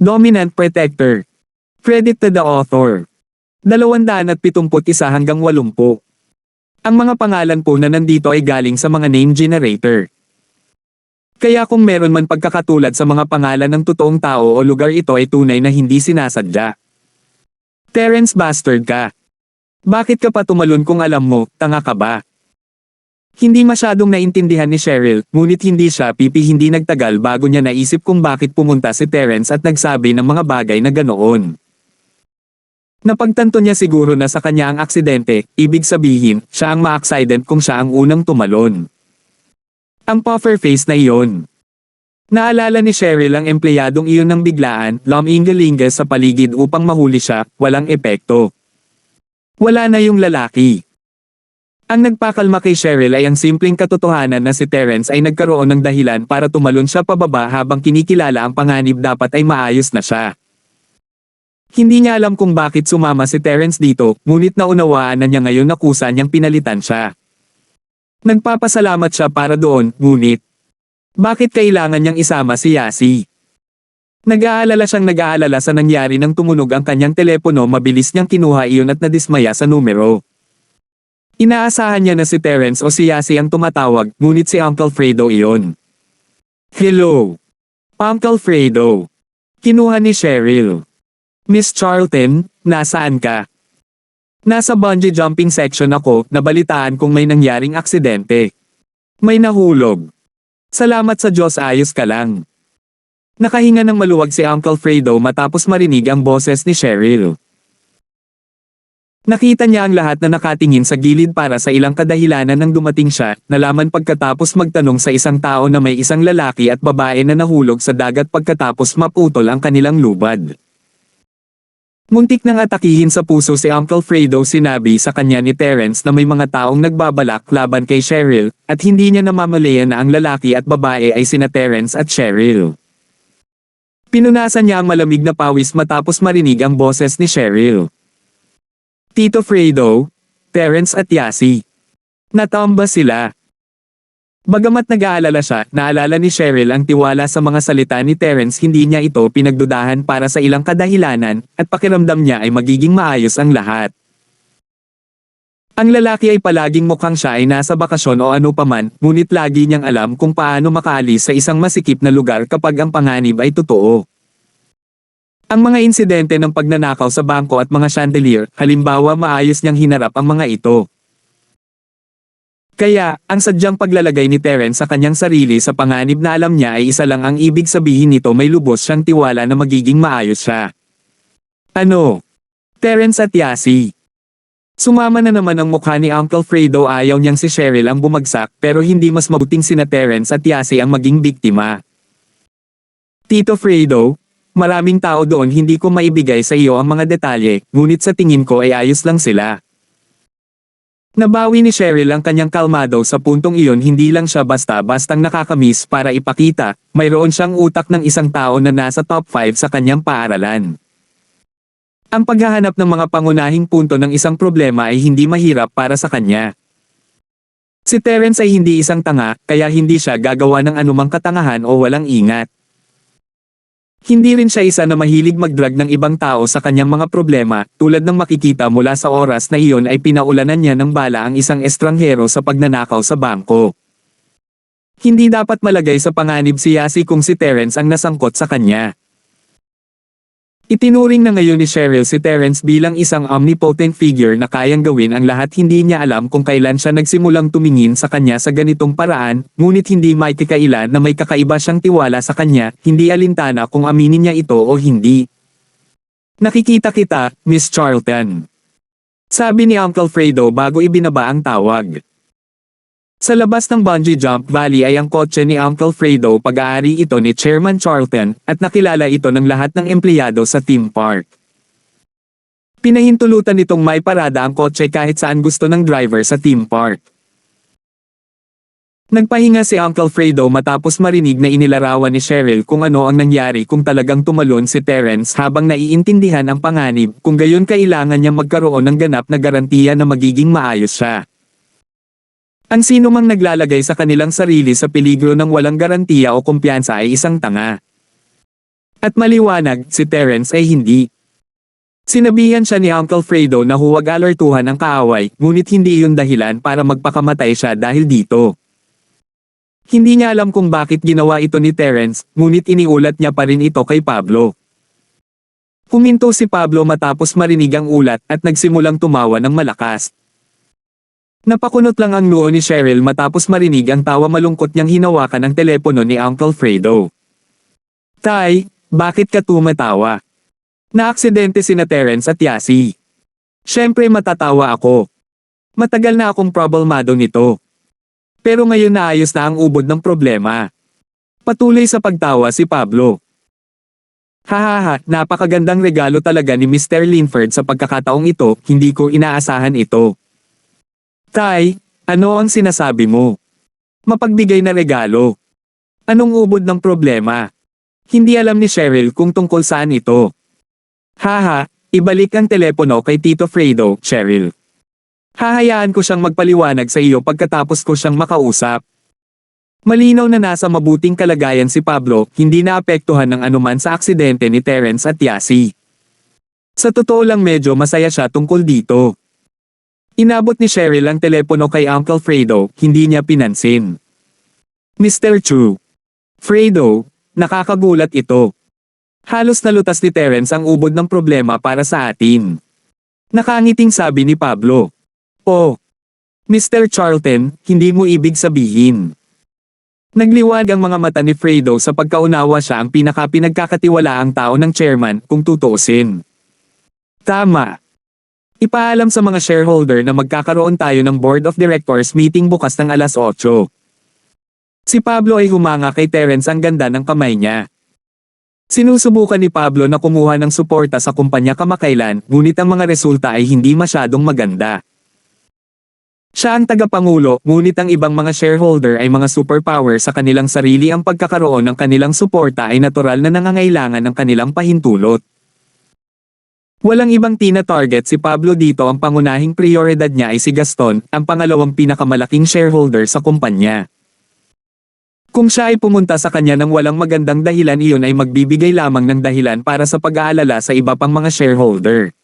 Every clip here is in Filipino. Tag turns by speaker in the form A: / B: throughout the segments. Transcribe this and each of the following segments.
A: Dominant Protector. Credit to the author. 271 hanggang 80. Ang mga pangalan po na nandito ay galing sa mga name generator. Kaya kung meron man pagkakatulad sa mga pangalan ng totoong tao o lugar, ito ay tunay na hindi sinasadya. Terence, bastard ka. Bakit ka pa tumalon kung alam mo, tanga ka ba? Hindi masyadong naintindihan ni Cheryl, ngunit hindi siya hindi nagtagal bago niya naisip kung bakit pumunta si Terence at nagsabi ng mga bagay na ganoon. Napagtanto niya siguro na sa kanya ang aksidente, ibig sabihin, siya ang ma-accident kung siya ang unang tumalon. Ang puffer face na iyon. Naalala ni Cheryl ang empleyadong iyon ng biglaan, lumingalingas sa paligid upang mahuli siya, walang epekto. Wala na yung lalaki. Ang nagpakalma kay Cheryl ay ang simpleng katotohanan na si Terence ay nagkaroon ng dahilan para tumalon siya pababa habang kinikilala ang panganib, dapat ay maayos na siya. Hindi niya alam kung bakit sumama si Terence dito, ngunit naunawaan na niya ngayon na kusa niyang pinalitan siya. Nagpapasalamat siya para doon, ngunit bakit kailangan niyang isama si Yasi? Nag-aalala sa nangyari nang tumunog ang kanyang telepono. Mabilis niyang kinuha iyon at nadismaya sa numero. Inaasahan niya na si Terence o si Yasi ang tumatawag, ngunit si Uncle Fredo iyon. Hello, Uncle Fredo. Kinuha ni Cheryl. Miss Charlton, nasaan ka? Nasa bungee jumping section ako, nabalitaan kung may nangyaring aksidente. May nahulog. Salamat sa Diyos, ayos ka lang. Nakahinga ng maluwag si Uncle Fredo matapos marinig ang boses ni Cheryl. Nakita niya ang lahat na nakatingin sa gilid para sa ilang kadahilanan nang dumating siya, nalaman pagkatapos magtanong sa isang tao na may isang lalaki at babae na nahulog sa dagat pagkatapos maputol ang kanilang lubad. Muntik nang atakihin sa puso si Uncle Fredo. Sinabi sa kanya ni Terence na may mga taong nagbabalak laban kay Cheryl, at hindi niya namamalayan na ang lalaki at babae ay sina Terence at Cheryl. Pinunasan niya ang malamig na pawis matapos marinig ang boses ni Cheryl. Tito Fredo, Terence at Yasi. Natamba sila. Bagamat nag-aalala siya, naalala ni Cheryl ang tiwala sa mga salita ni Terence. Hindi niya ito pinagdudahan para sa ilang kadahilanan, at pakiramdam niya ay magiging maayos ang lahat. Ang lalaki ay palaging mukhang siya ay nasa bakasyon o ano paman, ngunit lagi niyang alam kung paano makaalis sa isang masikip na lugar kapag ang panganib ay totoo. Ang mga insidente ng pagnanakaw sa bangko at mga chandelier, halimbawa, maayos niyang hinarap ang mga ito. Kaya, ang sadyang paglalagay ni Terence sa kanyang sarili sa panganib na alam niya ay isa lang ang ibig sabihin nito, may lubos siyang tiwala na magiging maayos siya. Ano? Terence at Yasi. Sumama na naman ang mukha ni Uncle Fredo. Ayaw niyang si Cheryl ang bumagsak, pero hindi mas mabuting sina Terence at Yasi ang maging biktima. Tito Fredo, maraming tao doon, hindi ko maibigay sa iyo ang mga detalye, ngunit sa tingin ko ay ayos lang sila. Nabawi ni Cheryl ang kanyang kalmado sa puntong iyon. Hindi lang siya basta-bastang nakakamiss para ipakita, mayroon siyang utak ng isang tao na nasa top 5 sa kanyang paaralan. Ang paghahanap ng mga pangunahing punto ng isang problema ay hindi mahirap para sa kanya. Si Terence ay hindi isang tanga, kaya hindi siya gagawa ng anumang katangahan o walang ingat. Hindi rin siya isa na mahilig mag-drag ng ibang tao sa kanyang mga problema, tulad ng makikita mula sa oras na iyon ay pinaulanan niya ng bala ang isang estranghero sa pagnanakaw sa bangko. Hindi dapat malagay sa panganib si Yasi kung si Terence ang nasangkot sa kanya. Itinuring na ngayon ni Cheryl si Terence bilang isang omnipotent figure na kayang gawin ang lahat. Hindi niya alam kung kailan siya nagsimulang tumingin sa kanya sa ganitong paraan, ngunit hindi maikakaila na may kakaiba siyang tiwala sa kanya, hindi alintana kung aminin niya ito o hindi. Nakikita kita, Miss Charlton. Sabi ni Uncle Fredo bago ibinaba ang tawag. Sa labas ng bungee jump valley ay ang kotse ni Uncle Fredo. Pag-aari ito ni Chairman Charlton, at nakilala ito ng lahat ng empleyado sa theme park. Pinahintulutan nitong may parada ang kotse kahit saan gusto ng driver sa theme park. Nagpahinga si Uncle Fredo matapos marinig na inilarawan ni Cheryl kung ano ang nangyari kung talagang tumalon si Terence. Habang naiintindihan ang panganib, kung gayon kailangan niya magkaroon ng ganap na garantiya na magiging maayos siya. Ang sino mang naglalagay sa kanilang sarili sa peligro ng walang garantiya o kumpiyansa ay isang tanga. At maliwanag, si Terence ay hindi. Sinabihan siya ni Uncle Fredo na huwag alertuhan ang kaaway, ngunit hindi iyon dahilan para magpakamatay siya dahil dito. Hindi niya alam kung bakit ginawa ito ni Terence, ngunit iniulat niya pa rin ito kay Pablo. Huminto si Pablo matapos marinig ang ulat at nagsimulang tumawa ng malakas. Napakunot lang ang noo ni Cheryl matapos marinig ang tawa malungkot niyang hinawakan ang telepono ni Uncle Fredo. Tay, bakit ka tumatawa? Naaksidente sina Terence at Yasi. Siyempre matatawa ako. Matagal na akong problemado nito. Pero ngayon naayos na ang ubod ng problema. Patuloy sa pagtawa si Pablo. Hahaha, napakagandang regalo talaga ni Mr. Linford sa pagkakataong ito, hindi ko inaasahan ito. Tay, ano ang sinasabi mo? Mapagbigay na regalo. Anong ubod ng problema? Hindi alam ni Cheryl kung tungkol saan ito. Haha, ibalik ang telepono kay Tito Fredo, Cheryl. Hahayaan ko siyang magpaliwanag sa iyo pagkatapos ko siyang makausap. Malinaw na nasa mabuting kalagayan si Pablo, hindi naapektuhan ng anuman sa aksidente ni Terence at Yasi. Sa totoo lang medyo masaya siya tungkol dito. Inabot ni Cheryl ang telepono kay Uncle Fredo, hindi niya pinansin. Mr. Chu. Fredo, nakakagulat ito. Halos nalutas ni Terence ang ubod ng problema para sa atin. Nakangiting sabi ni Pablo. Oh, Mr. Charlton, hindi mo ibig sabihin. Nagliwag ang mga mata ni Fredo sa pagkaunawa siya ang pinagkakatiwalaang tao ng chairman kung tutuusin. Tama. Ipaalam sa mga shareholder na magkakaroon tayo ng board of directors meeting bukas ng alas 8. Si Pablo ay humanga kay Terence ang ganda ng kamay niya. Sinusubukan ni Pablo na kumuha ng suporta sa kumpanya kamakailan, ngunit ang mga resulta ay hindi masyadong maganda. Siya ang tagapangulo, ngunit ang ibang mga shareholder ay mga superpower sa kanilang sarili. Ang pagkakaroon ng kanilang suporta ay natural na nangangailangan ng kanilang pahintulot. Walang ibang tina-target si Pablo dito. Ang pangunahing prioridad niya ay si Gaston, ang pangalawang pinakamalaking shareholder sa kumpanya. Kung siya ay pumunta sa kanya ng walang magandang dahilan, iyon ay magbibigay lamang ng dahilan para sa pag-aalala sa iba pang mga shareholder.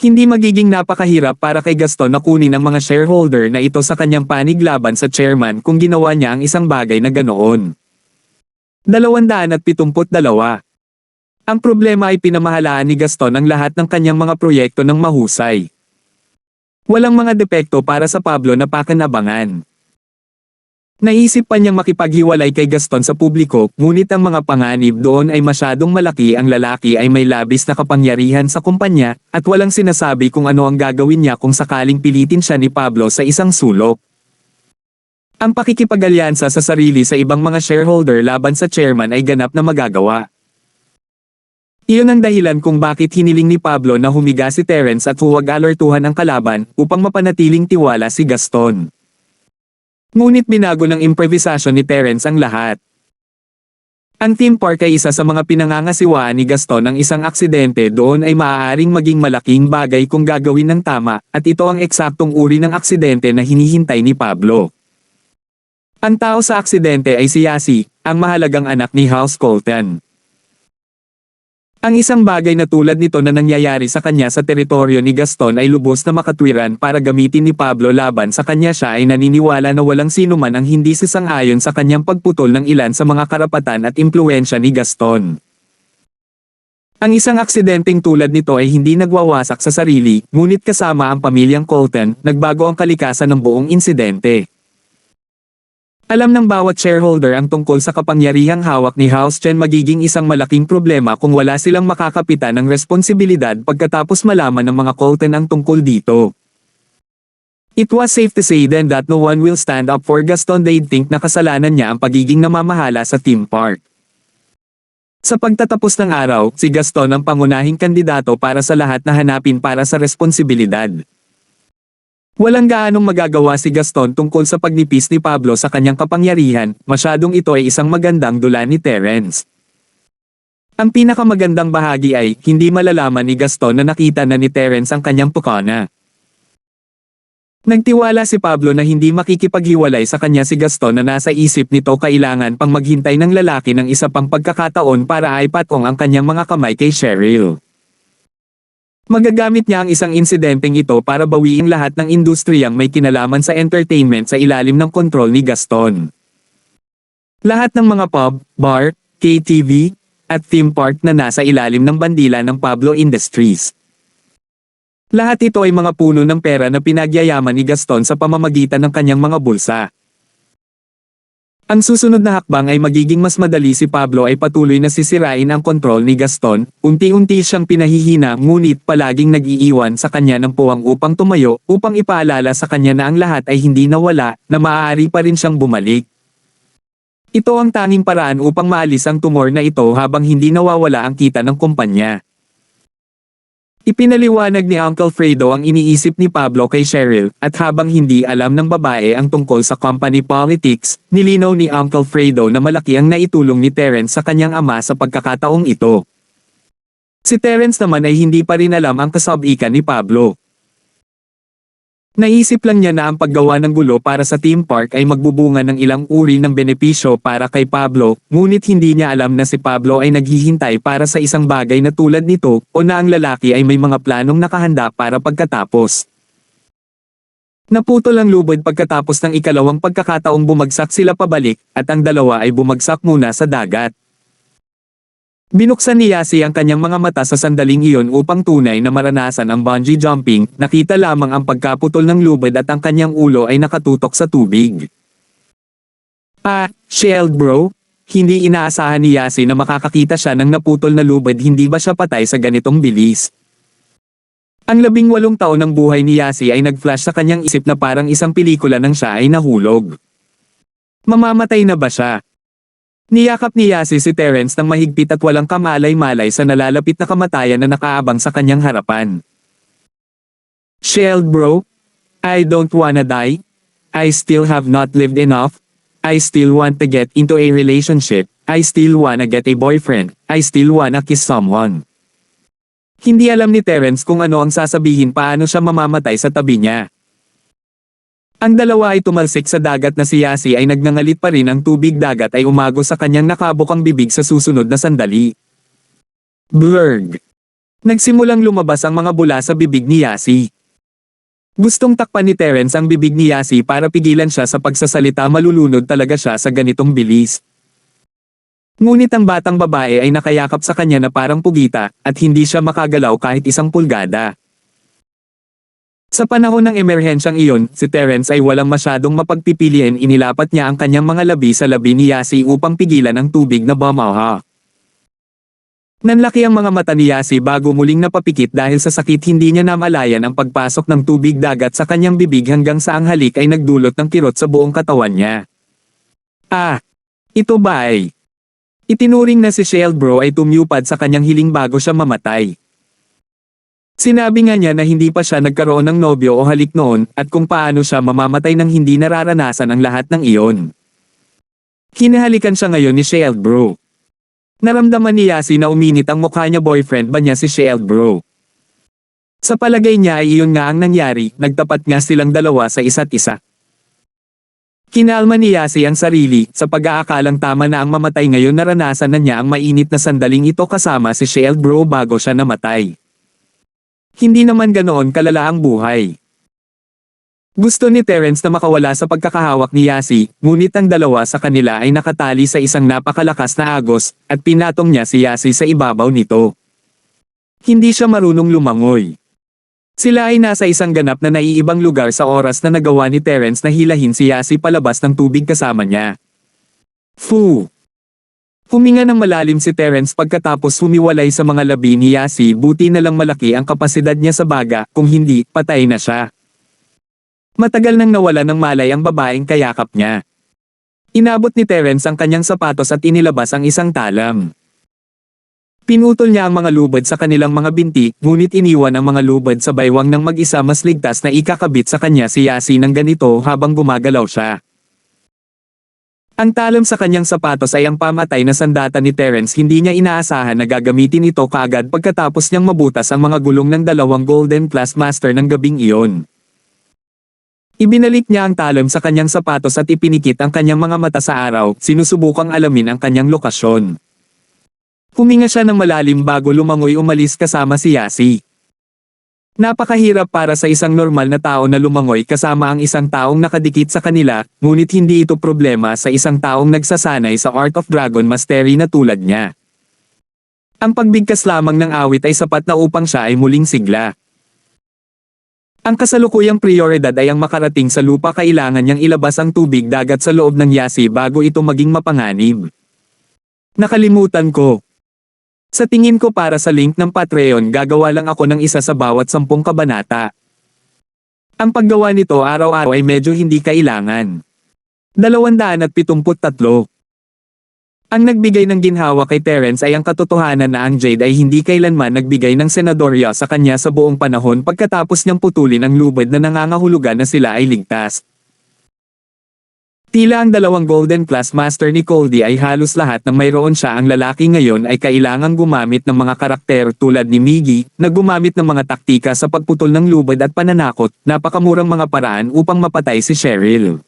A: Hindi magiging napakahirap para kay Gaston na kunin ang mga shareholder na ito sa kanyang panig laban sa chairman kung ginawa niya ang isang bagay na ganoon. 272. Ang problema ay pinamahalaan ni Gaston ang lahat ng kanyang mga proyekto ng mahusay. Walang mga depekto para sa Pablo na pakanabangan. Naisip pa niyang makipaghiwalay kay Gaston sa publiko, ngunit ang mga panganib doon ay masyadong malaki. Ang lalaki ay may labis na kapangyarihan sa kumpanya, at walang sinasabi kung ano ang gagawin niya kung sakaling pilitin siya ni Pablo sa isang sulok. Ang pakikipag-alyansa sa sarili sa ibang mga shareholder laban sa chairman ay ganap na magagawa. Iyon ang dahilan kung bakit hiniling ni Pablo na humiga si Terence at huwag alertuhan ang kalaban upang mapanatiling tiwala si Gaston. Ngunit binago ng improvisasyon ni Terence ang lahat. Ang theme park ay isa sa mga pinangangasiwaan ni Gaston. Ang isang aksidente doon ay maaaring maging malaking bagay kung gagawin ng tama, at ito ang eksaktong uri ng aksidente na hinihintay ni Pablo. Ang tao sa aksidente ay si Yasi, ang mahalagang anak ni House Colton. Ang isang bagay na tulad nito na nangyayari sa kanya sa teritoryo ni Gaston ay lubos na makatwiran para gamitin ni Pablo laban sa kanya. Siya ay naniniwala na walang sino man ang hindi sasang-ayon sa kanyang pagputol ng ilan sa mga karapatan at impluwensya ni Gaston. Ang isang aksidenteng tulad nito ay hindi nagwawasak sa sarili, ngunit kasama ang pamilyang Colton, nagbago ang kalikasan ng buong insidente. Alam ng bawat shareholder ang tungkol sa kapangyarihang hawak ni House Chen. Magiging isang malaking problema kung wala silang makakapitan ng responsibilidad pagkatapos malaman ng mga Colton ang tungkol dito. It was safe to say then that no one will stand up for Gaston. They'd think na kasalanan niya ang pagiging namamahala sa theme park. Sa pagtatapos ng araw, si Gaston ang pangunahing kandidato para sa lahat na hanapin para sa responsibilidad. Walang gaanong magagawa si Gaston tungkol sa pagnipis ni Pablo sa kanyang kapangyarihan, masyadong ito ay isang magandang dula ni Terence. Ang pinakamagandang bahagi ay, hindi malalaman ni Gaston na nakita na ni Terence ang kanyang pukana. Nagtiwala si Pablo na hindi makikipaghiwalay sa kanya si Gaston na nasa isip nito kailangan pang maghintay ng lalaki ng isa pang pagkakataon para ipatong ang kanyang mga kamay kay Cheryl. Magagamit niya ang isang insidenteng ito para bawiin lahat ng industriyang may kinalaman sa entertainment sa ilalim ng kontrol ni Gaston. Lahat ng mga pub, bar, KTV, at theme park na nasa ilalim ng bandila ng Pablo Industries. Lahat ito ay mga puno ng pera na pinagyayaman ni Gaston sa pamamagitan ng kanyang mga bulsa. Ang susunod na hakbang ay magiging mas madali si Pablo ay patuloy na sisirain ang kontrol ni Gaston, unti-unti siyang pinahihina ngunit palaging nag-iiwan sa kanya ng puwang upang tumayo upang ipaalala sa kanya na ang lahat ay hindi nawala, na maaari pa rin siyang bumalik. Ito ang tanging paraan upang maalis ang tumor na ito habang hindi nawawala ang kita ng kumpanya. Ipinaliwanag ni Uncle Fredo ang iniisip ni Pablo kay Cheryl, at habang hindi alam ng babae ang tungkol sa company politics, nilinaw ni Uncle Fredo na malaki ang naitulong ni Terence sa kanyang ama sa pagkakataong ito. Si Terence naman ay hindi pa rin alam ang kasabikan ni Pablo. Naisip lang niya na ang paggawa ng gulo para sa theme park ay magbubunga ng ilang uri ng benepisyo para kay Pablo, ngunit hindi niya alam na si Pablo ay naghihintay para sa isang bagay na tulad nito, o na ang lalaki ay may mga planong nakahanda para pagkatapos. Naputol ang lubid pagkatapos ng ikalawang pagkakataong bumagsak sila pabalik, at ang dalawa ay bumagsak muna sa dagat. Binuksan ni Yasi ang kanyang mga mata sa sandaling iyon upang tunay na maranasan ang bungee jumping, nakita lamang ang pagkaputol ng lubid at ang kanyang ulo ay nakatutok sa tubig. Shield bro? Hindi inaasahan ni Yasi na makakakita siya ng naputol na lubid, hindi ba siya patay sa ganitong bilis? Ang 18 taon ng buhay ni Yasi ay nag-flash sa kanyang isip na parang isang pelikula nang siya ay nahulog. Mamamatay na ba siya? Niyakap ni Yasi si Terence ng mahigpit at walang kamalay-malay sa nalalapit na kamatayan na nakaabang sa kanyang harapan. Shield bro? I don't wanna die. I still have not lived enough. I still want to get into a relationship. I still wanna get a boyfriend. I still wanna kiss someone. Hindi alam ni Terence kung ano ang sasabihin paano siya mamamatay sa tabi niya. Ang dalawa ay tumalsik sa dagat na si Yasi ay nagngangalit pa rin, ang tubig dagat ay umago sa kanyang nakabukang bibig sa susunod na sandali. Blurg! Nagsimulang lumabas ang mga bula sa bibig ni Yasi. Gustong takpan ni Terence ang bibig ni Yasi para pigilan siya sa pagsasalita, malulunod talaga siya sa ganitong bilis. Ngunit ang batang babae ay nakayakap sa kanya na parang pugita, at hindi siya makagalaw kahit isang pulgada. Sa panahon ng emerhensyang iyon, si Terence ay walang masyadong mapagpipilian, inilapat niya ang kanyang mga labi sa labi ni Yasi upang pigilan ang tubig na bumaha. Nanlaki ang mga mata ni Yasi bago muling napapikit dahil sa sakit, hindi niya namalayan ang pagpasok ng tubig dagat sa kanyang bibig hanggang sa ang halik ay nagdulot ng kirot sa buong katawan niya. Ito ba ay? Itinuring na si Shield bro ay tumupad sa kanyang hiling bago siya mamatay. Sinabi nga niya na hindi pa siya nagkaroon ng nobyo o halik noon, at kung paano siya mamamatay nang hindi nararanasan ang lahat ng iyon. Hinahalikan siya ngayon ni Shield bro. Naramdaman ni Yasi na uminit ang mukha niya. Boyfriend ba niya si Shield bro? Sa palagay niya ay iyon nga ang nangyari, nagtapat nga silang dalawa sa isa't isa. Kinalma ni Yasi ang sarili, sa pag-aakalang tama na ang mamatay ngayon naranasan na niya ang mainit na sandaling ito kasama si Shield bro bago siya namatay. Hindi naman ganoon kalala ang buhay. Gusto ni Terence na makawala sa pagkakahawak ni Yasi, ngunit ang dalawa sa kanila ay nakatali sa isang napakalakas na agos, at pinatong niya si Yasi sa ibabaw nito. Hindi siya marunong lumangoy. Sila ay nasa isang ganap na naiibang lugar sa oras na nagawa ni Terence na hilahin si Yasi palabas ng tubig kasama niya. Fu! Huminga ng malalim si Terence pagkatapos humiwalay sa mga labi ni Yasi, buti na lang malaki ang kapasidad niya sa baga, kung hindi, patay na siya. Matagal nang nawala ng malay ang babaeng kayakap niya. Inabot ni Terence ang kanyang sapatos at inilabas ang isang talam. Pinutol niya ang mga lubid sa kanilang mga binti, ngunit iniwan ang mga lubid sa baywang ng mag-isa, mas ligtas na ikakabit sa kanya si Yasi ng ganito habang gumagalaw siya. Ang talam sa kanyang sapatos ay ang pamatay na sandata ni Terence. Hindi niya inaasahan na gagamitin ito kaagad pagkatapos niyang mabutas ang mga gulong ng dalawang Golden Class Master ng gabing iyon. Ibinalik niya ang talon sa kanyang sapatos at ipinikit ang kanyang mga mata sa araw, sinusubukang alamin ang kanyang lokasyon. Huminga siya ng malalim bago lumangoy umalis kasama si Yasi. Napakahirap para sa isang normal na tao na lumangoy kasama ang isang taong nakadikit sa kanila, ngunit hindi ito problema sa isang taong nagsasanay sa Art of Dragon Mastery na tulad niya. Ang pagbigkas lamang ng awit ay sapat na upang siya ay muling sigla. Ang kasalukuyang prioridad ay ang makarating sa lupa, kailangan niyang ilabas ang tubig dagat sa loob ng Yasi bago ito maging mapanganib. Nakalimutan ko. Sa tingin ko para sa link ng Patreon gagawa lang ako ng isa sa bawat 10 kabanata. Ang paggawa nito araw-araw ay medyo hindi kailangan. 273. Ang nagbigay ng ginhawa kay Terence ay ang katotohanan na ang Jade ay hindi kailanman nagbigay ng senadorya sa kanya sa buong panahon pagkatapos niyang putulin ang lubid na nangangahulugan na sila ay ligtas. Tila ang dalawang Golden Class Master ni Coldy ay halos lahat ng mayroon siya ang lalaki ngayon ay kailangang gumamit ng mga karakter tulad ni Miggy, na gumamit ng mga taktika sa pagputol ng lubid at pananakot, napakamurang mga paraan upang mapatay si Cheryl.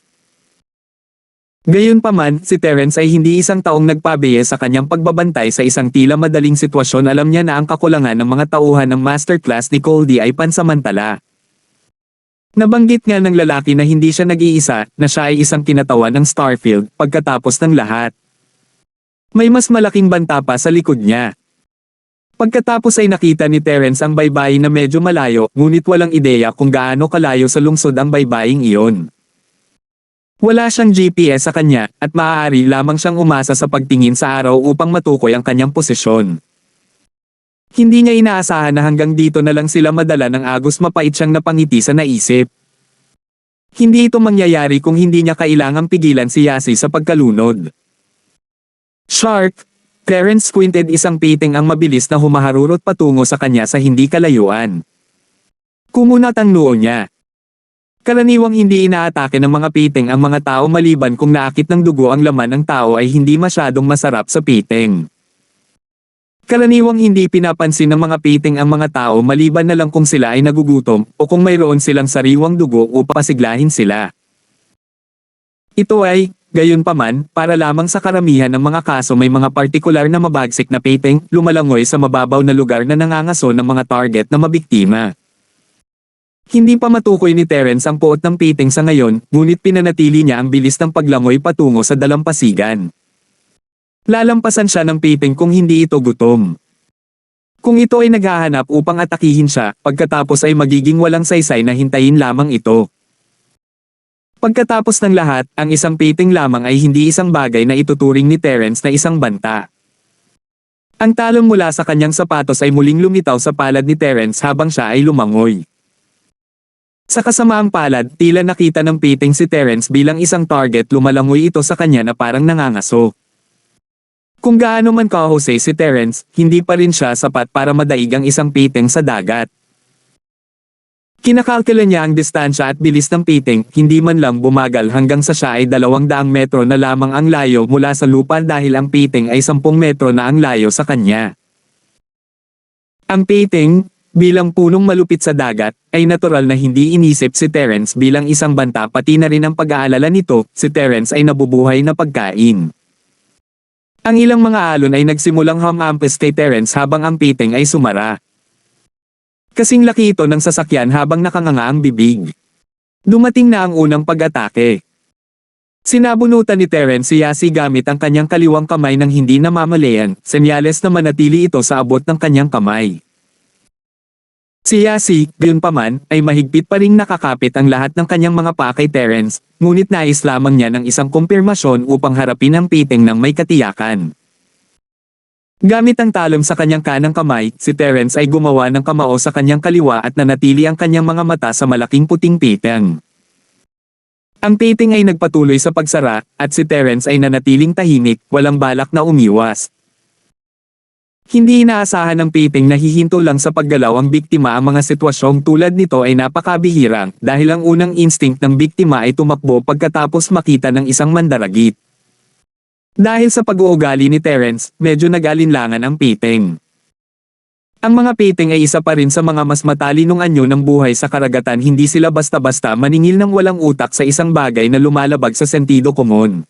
A: Gayunpaman, si Terence ay hindi isang taong nagpabiye sa kanyang pagbabantay sa isang tila madaling sitwasyon. Alam niya na ang kakulangan ng mga tauhan ng masterclass ni Coldy ay pansamantala. Nabanggit nga ng lalaki na hindi siya nag-iisa, na siya ay isang kinatawan ng Starfield pagkatapos ng lahat. May mas malaking banta pa sa likod niya. Pagkatapos ay nakita ni Terence ang baybayin na medyo malayo, ngunit walang ideya kung gaano kalayo sa lungsod ang baybaying iyon. Wala siyang GPS sa kanya, at maaari lamang siyang umasa sa pagtingin sa araw upang matukoy ang kanyang posisyon. Hindi niya inaasahan na hanggang dito na lang sila madala ng agos, mapait siyang napangiti sa naisip. Hindi ito mangyayari kung hindi niya kailangang pigilan si Yasi sa pagkalunod. Shark! Terence squinted, isang piting ang mabilis na humaharurot patungo sa kanya sa hindi kalayuan. Kumunat ang noo niya. Karaniwang hindi inaatake ng mga piting ang mga tao maliban kung naakit ng dugo ang laman ng tao ay hindi masyadong masarap sa piting. Karaniwang hindi pinapansin ng mga piting ang mga tao maliban na lang kung sila ay nagugutom o kung mayroon silang sariwang dugo upang pasiglahin sila. Ito ay, gayunpaman, para lamang sa karamihan ng mga kaso may mga partikular na mabagsik na piting lumalangoy sa mababaw na lugar na nangangaso ng mga target na mabiktima. Hindi pa matukoy ni Terence ang puot ng piting sa ngayon, ngunit pinanatili niya ang bilis ng paglangoy patungo sa dalampasigan. Lalampasan siya ng piting kung hindi ito gutom. Kung ito ay naghahanap upang atakihin siya, pagkatapos ay magiging walang saysay na hintayin lamang ito. Pagkatapos ng lahat, ang isang piting lamang ay hindi isang bagay na ituturing ni Terence na isang banta. Ang talon mula sa kanyang sapatos ay muling lumitaw sa palad ni Terence habang siya ay lumangoy. Sa kasamaang palad, tila nakita ng piting si Terence bilang isang target, lumalangoy ito sa kanya na parang nangangaso. Kung gaano man kahusay si Terence, hindi pa rin siya sapat para madaig ang isang piting sa dagat. Kinakalkula niya ang distansya at bilis ng piting, hindi man lang bumagal hanggang sa siya ay 200 metro na lamang ang layo mula sa lupa dahil ang piting ay 10 metro na ang layo sa kanya. Ang piting, bilang punong malupit sa dagat, ay natural na hindi inisip si Terence bilang isang banta, pati na rin ang pag-aalala nito, si Terence ay nabubuhay na pagkain. Ang ilang mga alon ay nagsimulang humahampas kay Terence habang ang piting ay sumara. Kasing laki ito ng sasakyan habang nakanganga ang bibig. Dumating na ang unang pag-atake. Sinabunutan ni Terence si Yasi gamit ang kanyang kaliwang kamay ng hindi namamalayan, senyales na manatili ito sa abot ng kanyang kamay. Si Yasi, gayunpaman, ay mahigpit pa ring nakakapit ang lahat ng kanyang mga paa kay Terence, ngunit nais lamang niya ng isang kumpirmasyon upang harapin ang piting ng may katiyakan. Gamit ang talon sa kanyang kanang kamay, si Terence ay gumawa ng kamao sa kanyang kaliwa at nanatili ang kanyang mga mata sa malaking puting piting. Ang piting ay nagpatuloy sa pagsara, at si Terence ay nanatiling tahimik, walang balak na umiwas. Hindi inaasahan ng piting na hihinto lang sa paggalaw ang biktima. Ang mga sitwasyong tulad nito ay napakabihirang dahil ang unang instinct ng biktima ay tumakbo pagkatapos makita ng isang mandaragit. Dahil sa pag-uugali ni Terence, medyo nag-alinlangan ang piting. Ang mga piting ay isa pa rin sa mga mas matalinong anyo ng buhay sa karagatan, hindi sila basta-basta maningil ng walang utak sa isang bagay na lumalabag sa sentido komon.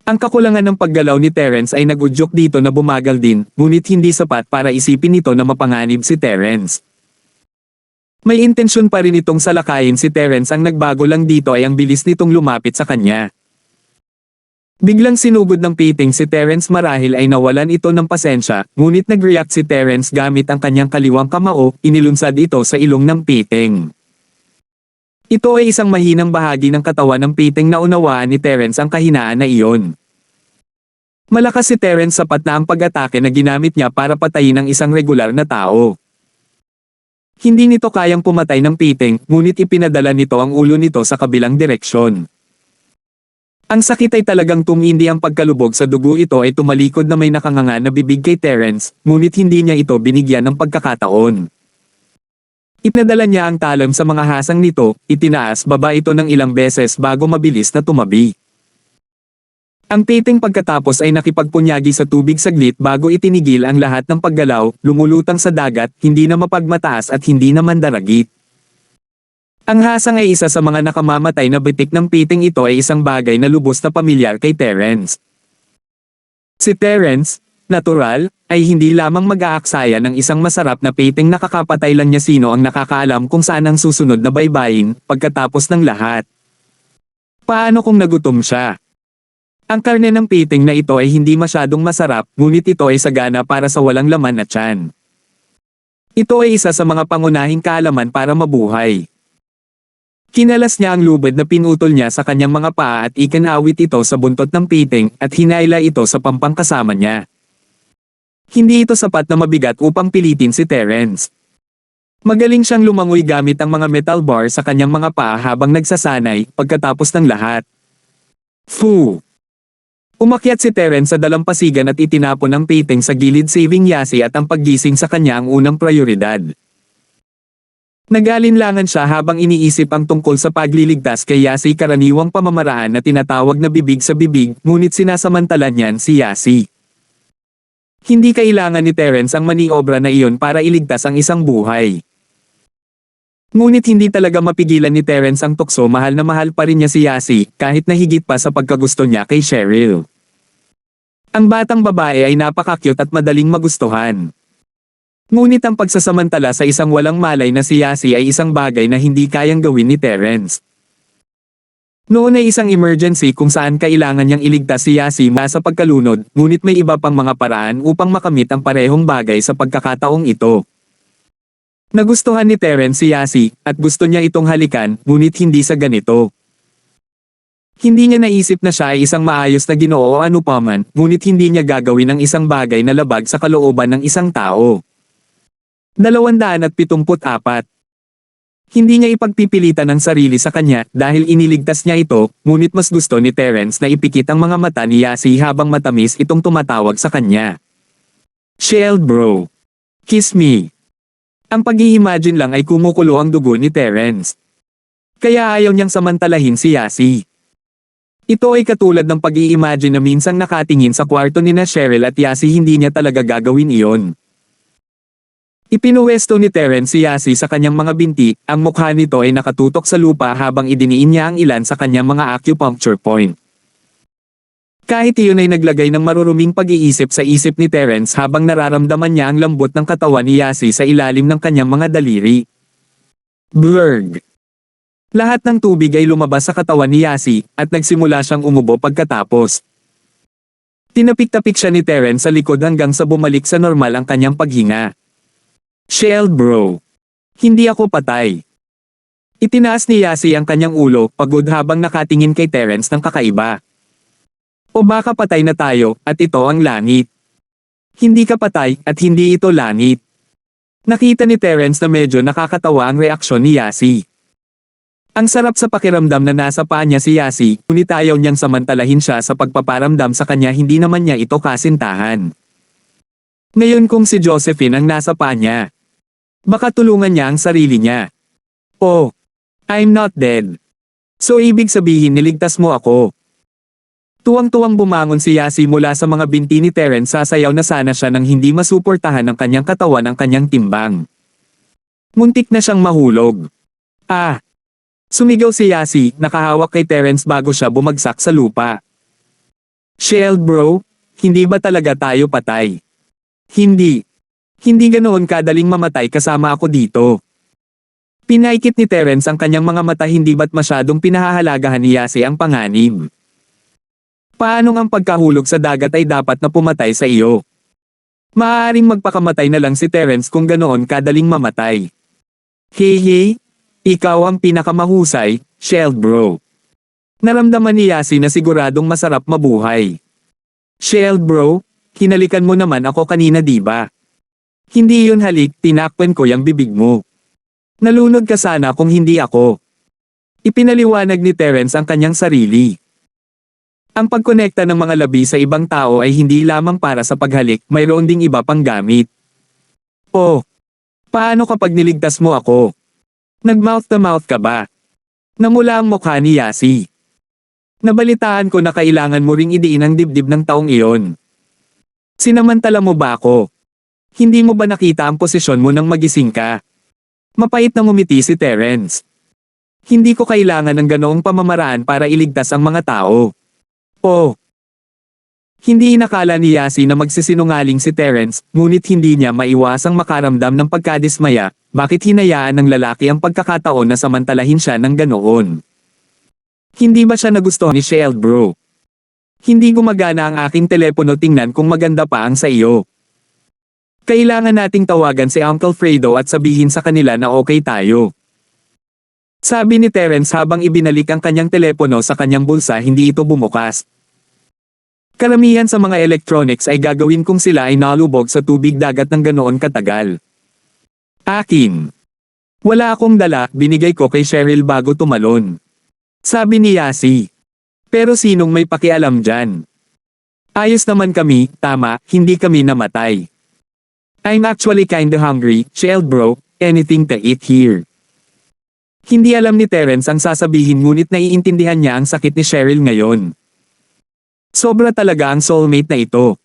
A: Ang kakulangan ng paggalaw ni Terence ay nagudyok dito na bumagal din, ngunit hindi sapat para isipin nito na mapanganib si Terence. May intensyon pa rin itong salakayin si Terence, ang nagbago lang dito ay ang bilis nitong lumapit sa kanya. Biglang sinugod ng piting si Terence, marahil ay nawalan ito ng pasensya, ngunit nag-react si Terence gamit ang kanyang kaliwang kamao, inilunsad ito sa ilong ng piting. Ito ay isang mahinang bahagi ng katawan ng piting na unawaan ni Terence ang kahinaan na iyon. Malakas si Terence, sapat na ang pag-atake na ginamit niya para patayin ang isang regular na tao. Hindi nito kayang pumatay ng piting, ngunit ipinadala nito ang ulo nito sa kabilang direksyon. Ang sakit ay talagang tumindi, ang pagkalubog sa dugo ito ay tumalikod na may nakanganga na bibig kay Terence, ngunit hindi niya ito binigyan ng pagkakataon. Ipinadala niya ang talam sa mga hasang nito, itinaas baba ito ng ilang beses bago mabilis na tumabi. Ang piting pagkatapos ay nakipagpunyagi sa tubig saglit bago itinigil ang lahat ng paggalaw, lumulutang sa dagat, hindi na mapagmataas at hindi na mandaragit. Ang hasang ay isa sa mga nakamamatay na bitik ng piting. Ito ay isang bagay na lubos na pamilyar kay Terence. Si Terence, natural, ay hindi lamang mag-aaksaya ng isang masarap na piting, nakakapatay lang niya. Sino ang nakakaalam kung saan ang susunod na baybayin, pagkatapos ng lahat? Paano kung nagutom siya? Ang karne ng piting na ito ay hindi masyadong masarap, ngunit ito ay sagana para sa walang laman na tiyan. Ito ay isa sa mga pangunahing kaalaman para mabuhay. Kinalas niya ang lubid na pinutol niya sa kanyang mga paa at ikinawit ito sa buntot ng piting at hinayla ito sa pampang kasama niya. Hindi ito sapat na mabigat upang pilitin si Terence. Magaling siyang lumangoy gamit ang mga metal bar sa kanyang mga paa habang nagsasanay, pagkatapos ng lahat. Foo! Umakyat si Terence sa dalampasigan at itinapon ang piting sa gilid, saving Yasi at ang paggising sa kanya ang unang prioridad. Nag-alinlangan siya habang iniisip ang tungkol sa pagliligtas kay Yasi, karaniwang pamamaraan na tinatawag na bibig sa bibig, ngunit sinasamantala niyan si Yasi. Hindi kailangan ni Terence ang maniobra na iyon para iligtas ang isang buhay. Ngunit hindi talaga mapigilan ni Terence ang tukso, mahal na mahal pa rin niya si Yasi, kahit na higit pa sa pagkagusto niya kay Cheryl. Ang batang babae ay napaka-cute at madaling magustuhan. Ngunit ang pagsasamantala sa isang walang malay na si Yasi ay isang bagay na hindi kayang gawin ni Terence. Noon ay isang emergency kung saan kailangan niyang iligtas si Yasi mula sa pagkalunod, ngunit may iba pang mga paraan upang makamit ang parehong bagay sa pagkakataong ito. Nagustuhan ni Terence si Yasi, at gusto niya itong halikan, ngunit hindi sa ganito. Hindi niya naisip na siya ay isang maayos na Ginoo o ano paman, ngunit hindi niya gagawin ang isang bagay na labag sa kalooban ng isang tao. 274. Hindi niya ipagpipilitan ang sarili sa kanya dahil iniligtas niya ito, ngunit mas gusto ni Terence na ipikit ang mga mata ni Yasi habang matamis itong tumatawag sa kanya. Shield bro. Kiss me. Ang pag-i-imagine lang ay kumukulo ang dugo ni Terence. Kaya ayaw niyang samantalahin si Yasi. Ito ay katulad ng pag-i-imagine na minsang nakatingin sa kwarto ni na Cheryl at Yasi, hindi niya talaga gagawin iyon. Ipinuwesto ni Terence si Yasi sa kanyang mga binti, ang mukha nito ay nakatutok sa lupa habang idiniin niya ang ilan sa kanyang mga acupuncture point. Kahit iyon ay naglagay ng maruruming pag-iisip sa isip ni Terence habang nararamdaman niya ang lambot ng katawan ni Yasi sa ilalim ng kanyang mga daliri. Blurg! Lahat ng tubig ay lumabas sa katawan ni Yasi, at nagsimula siyang umubo pagkatapos. Tinapik-tapik siya ni Terence sa likod hanggang sa bumalik sa normal ang kanyang paghinga. Shield bro. Hindi ako patay. Itinaas ni Yasi ang kanyang ulo, pagod habang nakatingin kay Terence ng kakaiba. O baka patay na tayo, at ito ang langit. Hindi ka patay, at hindi ito langit. Nakita ni Terence na medyo nakakatawa ang reaksyon ni Yasi. Ang sarap sa pakiramdam na nasa paa niya si Yasi, ngunit ayaw niyang samantalahin siya sa pagpaparamdam sa kanya, hindi naman niya ito kasintahan. Ngayon kung si Josephine ang nasa paa niya, baka tulungan niya ang sarili niya. Oh, I'm not dead. So ibig sabihin niligtas mo ako. Tuwang-tuwang bumangon si Yasi mula sa mga binti ni Terence, sasayaw na sana siya nang hindi masuportahan ng kanyang katawan ang kanyang timbang. Muntik na siyang mahulog. Ah! Sumigaw si Yasi, nakahawak kay Terence bago siya bumagsak sa lupa. Shield bro, hindi ba talaga tayo patay? Hindi. Hindi ganoon kadaling mamatay kasama ako dito. Pinaikit ni Terence ang kanyang mga mata, hindi ba't masyadong pinahahalagahan ni Yasi ang panganib. Paano ang pagkahulog sa dagat ay dapat na pumatay sa iyo? Maaaring magpakamatay na lang si Terence kung ganoon kadaling mamatay. Hehe, ikaw ang pinakamahusay, Shield bro. Naramdaman ni Yasi na siguradong masarap mabuhay. Shield bro, hinalikan mo naman ako kanina diba? Hindi yun halik, tinakpan ko yung bibig mo. Nalunod ka sana kung hindi ako. Ipinaliwanag ni Terence ang kanyang sarili. Ang pagkonekta ng mga labi sa ibang tao ay hindi lamang para sa paghalik, mayroon ding iba pang gamit. Oh, paano kapag niligtas mo ako? Nag-mouth-to-mouth ka ba? Namula ang mukha ni Yasi. Nabalitaan ko na kailangan mo ring idiin ang dibdib ng taong iyon. Sinamantala mo ba ako? Hindi mo ba nakita ang posisyon mo nang magising ka? Mapait na ngumiti si Terence. Hindi ko kailangan ng ganoong pamamaraan para iligtas ang mga tao. Oh! Hindi inakala ni Yasi na magsisinungaling si Terence, ngunit hindi niya maiwasang makaramdam ng pagkadismaya, bakit hinayaan ng lalaki ang pagkakataon na samantalahin siya ng ganoon. Hindi ba siya nagustuhan ni Shield bro? Hindi gumagana ang aking telepono, tingnan kung maganda pa ang sa iyo. Kailangan nating tawagan si Uncle Fredo at sabihin sa kanila na okay tayo. Sabi ni Terence habang ibinalik ang kanyang telepono sa kanyang bulsa, hindi ito bumukas. Karamihan sa mga electronics ay gagawin kung sila ay nalubog sa tubig dagat ng ganoon katagal. Akin. Wala akong dala, binigay ko kay Cheryl bago tumalon. Sabi ni Yasi. Pero sinong may pakialam dyan? Ayos naman kami, tama, hindi kami namatay. I'm actually kinda hungry, Shield bro, anything to eat here. Hindi alam ni Terence ang sasabihin, ngunit naiintindihan niya ang sakit ni Cheryl ngayon. Sobra talaga ang soulmate na ito.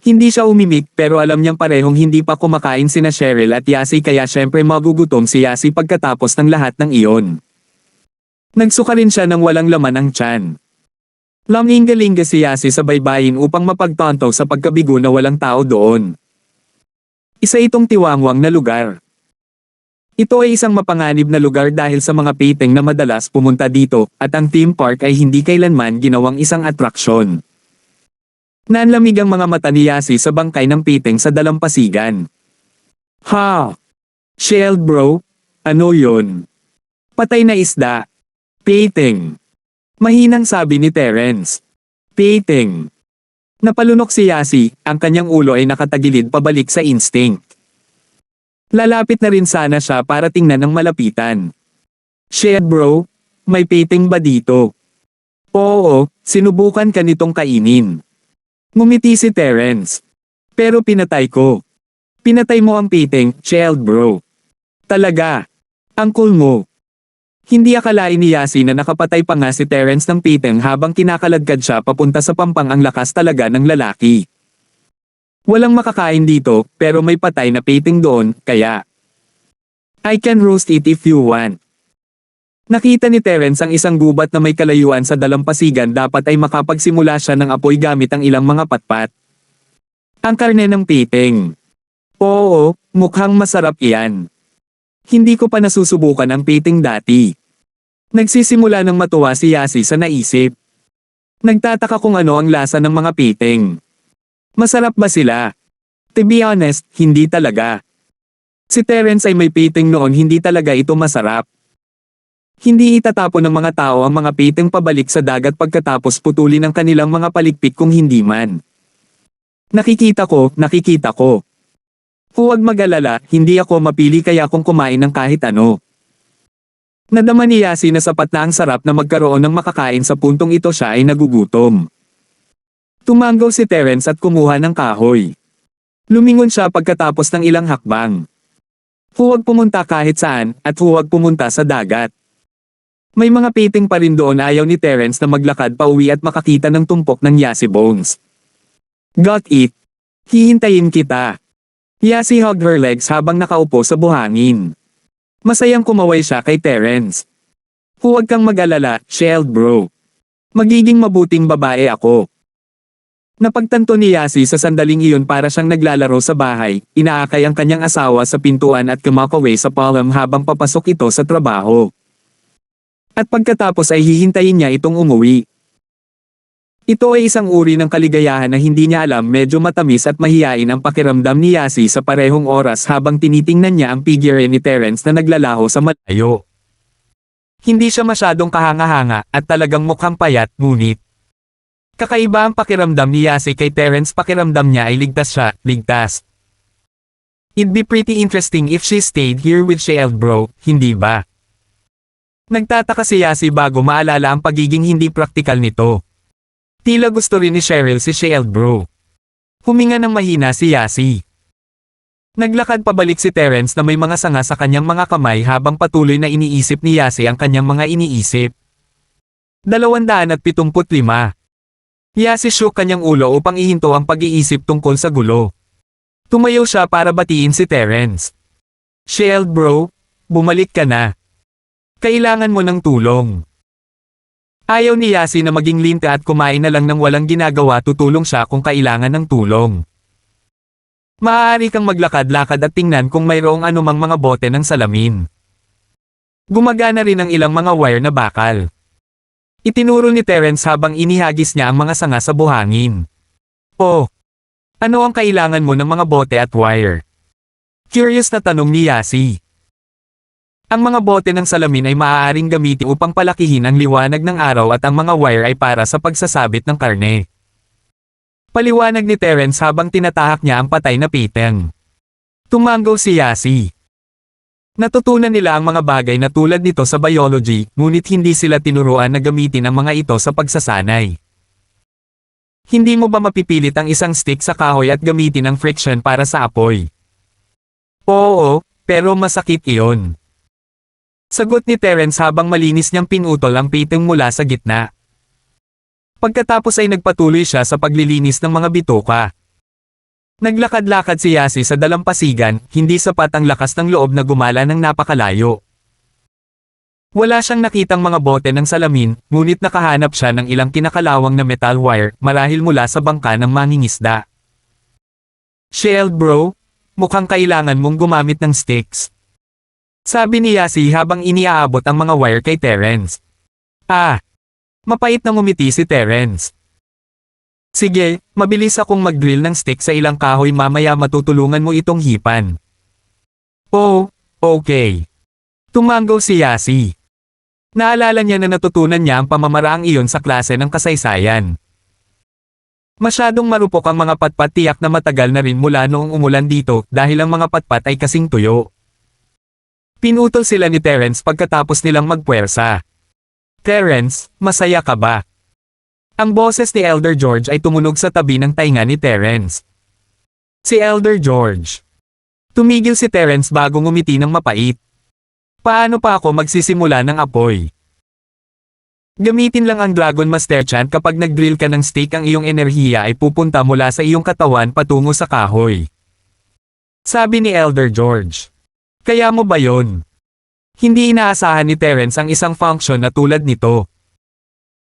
A: Hindi siya umimik, pero alam niyang parehong hindi pa kumakain sina Cheryl at Yasi, kaya syempre magugutom si Yasi pagkatapos ng lahat ng iyon. Nagsuka rin siya ng walang laman ang tiyan. Lamingga-lingga si Yasi sa baybayin upang mapagtanto sa pagkabigo na walang tao doon. Isa itong tiwangwang na lugar. Ito ay isang mapanganib na lugar dahil sa mga piteng na madalas pumunta dito, at ang theme park ay hindi kailanman ginawang isang atraksyon. Nanlamig ang mga mata ni Yasi sa bangkay ng piteng sa dalampasigan. Ha! Shield bro? Ano yun? Patay na isda. Piteng. Mahinang sabi ni Terence. Piteng. Napalunok si Yasi, ang kanyang ulo ay nakatagilid pabalik sa instinct. Lalapit na rin sana siya para tingnan ng malapitan. Shield bro, may piteng ba dito? Oo, sinubukan ka nitong kainin. Ngumiti si Terence. Pero pinatay ko. Pinatay mo ang piteng, Shield bro. Talaga. Ang cool mo. Hindi akalain ni Yasi na nakapatay pa nga si Terence ng piteng habang kinakaladkad siya papunta sa pampang. Ang lakas talaga ng lalaki. Walang makakain dito, pero may patay na piteng doon, kaya I can roast it if you want. Nakita ni Terence ang isang gubat na may kalayuan sa dalampasigan, dapat ay makapagsimula siya ng apoy gamit ang ilang mga patpat. Ang karne ng piteng. Oo, mukhang masarap iyan. Hindi ko pa nasusubukan ang piteng dati. Nagsisimula ng matuwa si Yasi sa naisip. Nagtataka kung ano ang lasa ng mga piteng. Masarap ba sila? To be honest, hindi talaga. Si Terence ay may piteng noon, hindi talaga ito masarap. Hindi itatapon ng mga tao ang mga piteng pabalik sa dagat pagkatapos putulin ang kanilang mga palikpik kung hindi man. Nakikita ko. Huwag mag-alala, hindi ako mapili kaya kung kumain ng kahit ano. Nadama ni Yasi na sapat na ang sarap na magkaroon ng makakain, sa puntong ito siya ay nagugutom. Tumanggaw si Terence at kumuha ng kahoy. Lumingon siya pagkatapos ng ilang hakbang. Huwag pumunta kahit saan, at huwag pumunta sa dagat. May mga painting pa rin doon ayaw ni Terence na maglakad pa uwi at makakita ng tumpok ng Yasi Bones. Got it. Hihintayin kita. Yasi hugged her legs habang nakaupo sa buhangin. Masayang kumaway siya kay Terence. Huwag kang mag-alala, Shield bro. Magiging mabuting babae ako. Napagtanto ni Yasi sa sandaling iyon para siyang naglalaro sa bahay, inaakay ang kanyang asawa sa pintuan at kumakaway sa palm habang papasok ito sa trabaho. At pagkatapos ay hihintayin niya itong umuwi. Ito ay isang uri ng kaligayahan na hindi niya alam, medyo matamis at mahiyain ang pakiramdam ni Yasi sa parehong oras habang tinitingnan niya ang figure ni Terence na naglalaho sa malayo. Hindi siya masyadong kahanga-hanga at talagang mukhang payat, ngunit kakaiba ang pakiramdam ni Yasi kay Terence. Pakiramdam niya ay ligtas siya, ligtas. It'd be pretty interesting if she stayed here with Shield bro, hindi ba? Nagtataka si Yasi bago maalala ang pagiging hindi praktikal nito. Tila gusto rin ni Cheryl si Shield bro. Huminga ng mahina si Yasi. Naglakad pabalik si Terence na may mga sanga sa kanyang mga kamay habang patuloy na iniisip ni Yasi ang kanyang mga iniisip. 275. Yasi shook kanyang ulo upang ihinto ang pag-iisip tungkol sa gulo. Tumayo siya para batiin si Terence. Shield bro, bumalik ka na. Kailangan mo ng tulong. Ayaw ni Yasi na maging linta at kumain na lang ng walang ginagawa. Tutulong siya kung kailangan ng tulong. Maaari kang maglakad-lakad at tingnan kung mayroong anumang mga bote ng salamin. Gumagana rin ang ilang mga wire na bakal. Itinuro ni Terence habang inihagis niya ang mga sanga sa buhangin. Oh, ano ang kailangan mo ng mga bote at wire? Curious na tanong ni Yasi. Ang mga bote ng salamin ay maaaring gamitin upang palakihin ang liwanag ng araw at ang mga wire ay para sa pagsasabit ng karne. Paliwanag ni Terence habang tinatahak niya ang patay na piteng. Tumanggaw si Yasi. Natutunan nila ang mga bagay na tulad nito sa biology, ngunit hindi sila tinuruan na gamitin ang mga ito sa pagsasanay. Hindi mo ba mapipilit ang isang stick sa kahoy at gamitin ang friction para sa apoy? Oo, pero masakit iyon. Sagot ni Terence habang malinis niyang pinutol ang piteng mula sa gitna. Pagkatapos ay nagpatuloy siya sa paglilinis ng mga bituka. Naglakad-lakad si Yasi sa dalampasigan, hindi sapat ang lakas ng loob na gumala ng napakalayo. Wala siyang nakitang mga bote ng salamin, ngunit nakahanap siya ng ilang kinakalawang na metal wire, marahil mula sa bangka ng mangingisda. Shield bro, mukhang kailangan mong gumamit ng sticks. Sabi ni Yasi habang iniaabot ang mga wire kay Terence. Mapait na ngumiti si Terence. Sige, mabilis akong mag-drill ng stick sa ilang kahoy, mamaya matutulungan mo itong hipan. Oh, okay. Tumanggaw si Yasi. Naalala niya na natutunan niya ang pamamaraang iyon sa klase ng kasaysayan. Masyadong marupok ang mga patpat, tiyak na matagal na rin mula noong umulan dito dahil ang mga patpat ay kasing tuyo. Pinutol sila ni Terence pagkatapos nilang magpuwersa. Terence, masaya ka ba? Ang boses ni Elder George ay tumunog sa tabi ng tainga ni Terence. Si Elder George. Tumigil si Terence bago ngumiti ng mapait. Paano pa ako magsisimula ng apoy? Gamitin lang ang Dragon Master Chant. Kapag nag-drill ka ng stick, ang iyong enerhiya ay pupunta mula sa iyong katawan patungo sa kahoy. Sabi ni Elder George. Kaya mo ba yon? Hindi inaasahan ni Terence ang isang function na tulad nito.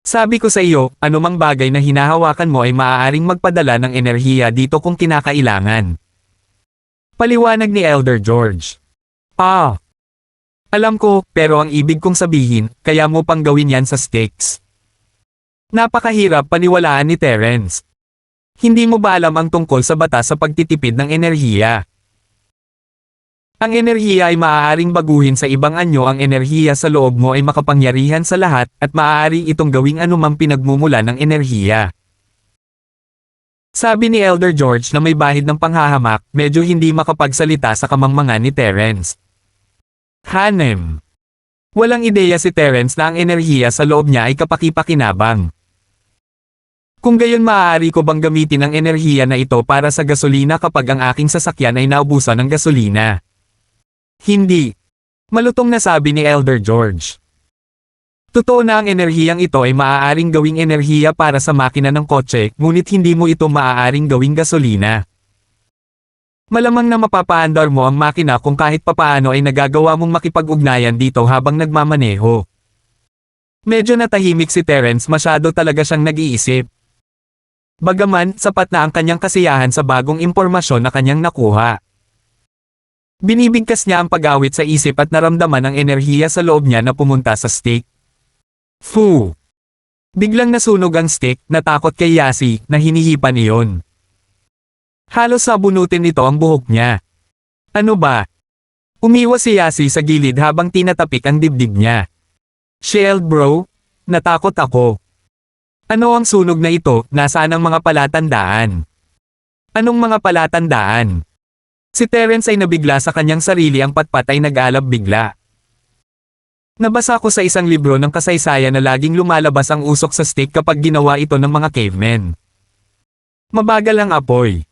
A: Sabi ko sa iyo, anumang bagay na hinahawakan mo ay maaaring magpadala ng enerhiya dito kung kinakailangan. Paliwanag ni Elder George. Alam ko, pero ang ibig kong sabihin, kaya mo pang gawin yan sa sticks. Napakahirap paniwalaan ni Terence. Hindi mo ba alam ang tungkol sa batas sa pagtitipid ng enerhiya? Ang enerhiya ay maaaring baguhin sa ibang anyo. Ang enerhiya sa loob mo ay makapangyarihan sa lahat, at maaari itong gawing anumang pinagmumula ng enerhiya. Sabi ni Elder George na may bahid ng panghahamak, medyo hindi makapagsalita sa kamangmangan ni Terence. Hanem. Walang ideya si Terence na ang enerhiya sa loob niya ay kapaki-pakinabang. Kung gayon, maaari ko bang gamitin ang enerhiya na ito para sa gasolina kapag ang aking sasakyan ay naubusan ng gasolina? Hindi. Malutong na sabi ni Elder George. Totoo na ang enerhiyang ito ay maaaring gawing enerhiya para sa makina ng kotse, ngunit hindi mo ito maaaring gawing gasolina. Malamang na mapapaandar mo ang makina kung kahit papaano ay nagagawa mong makipag-ugnayan dito habang nagmamaneho. Medyo natahimik si Terence, masyado talaga siyang nag-iisip. Bagaman, sapat na ang kanyang kasiyahan sa bagong impormasyon na kanyang nakuha. Binibigkas niya ang pag-awit sa isip at naramdaman ang enerhiya sa loob niya na pumunta sa stick. Fu! Biglang nasunog ang stick, natakot kay Yasi, na hinihipan iyon. Halos sabunutin nito ang buhok niya. Ano ba? Umiwas si Yasi sa gilid habang tinatapik ang dibdib niya. Shield bro? Natakot ako. Ano ang sunog na ito, nasaan ang mga palatandaan? Anong mga palatandaan? Si Terence ay nabigla sa kanyang sarili, ang patpat ay nag-alab bigla. Nabasa ko sa isang libro ng kasaysayan na laging lumalabas ang usok sa stick kapag ginawa ito ng mga cavemen. Mabagal ang apoy.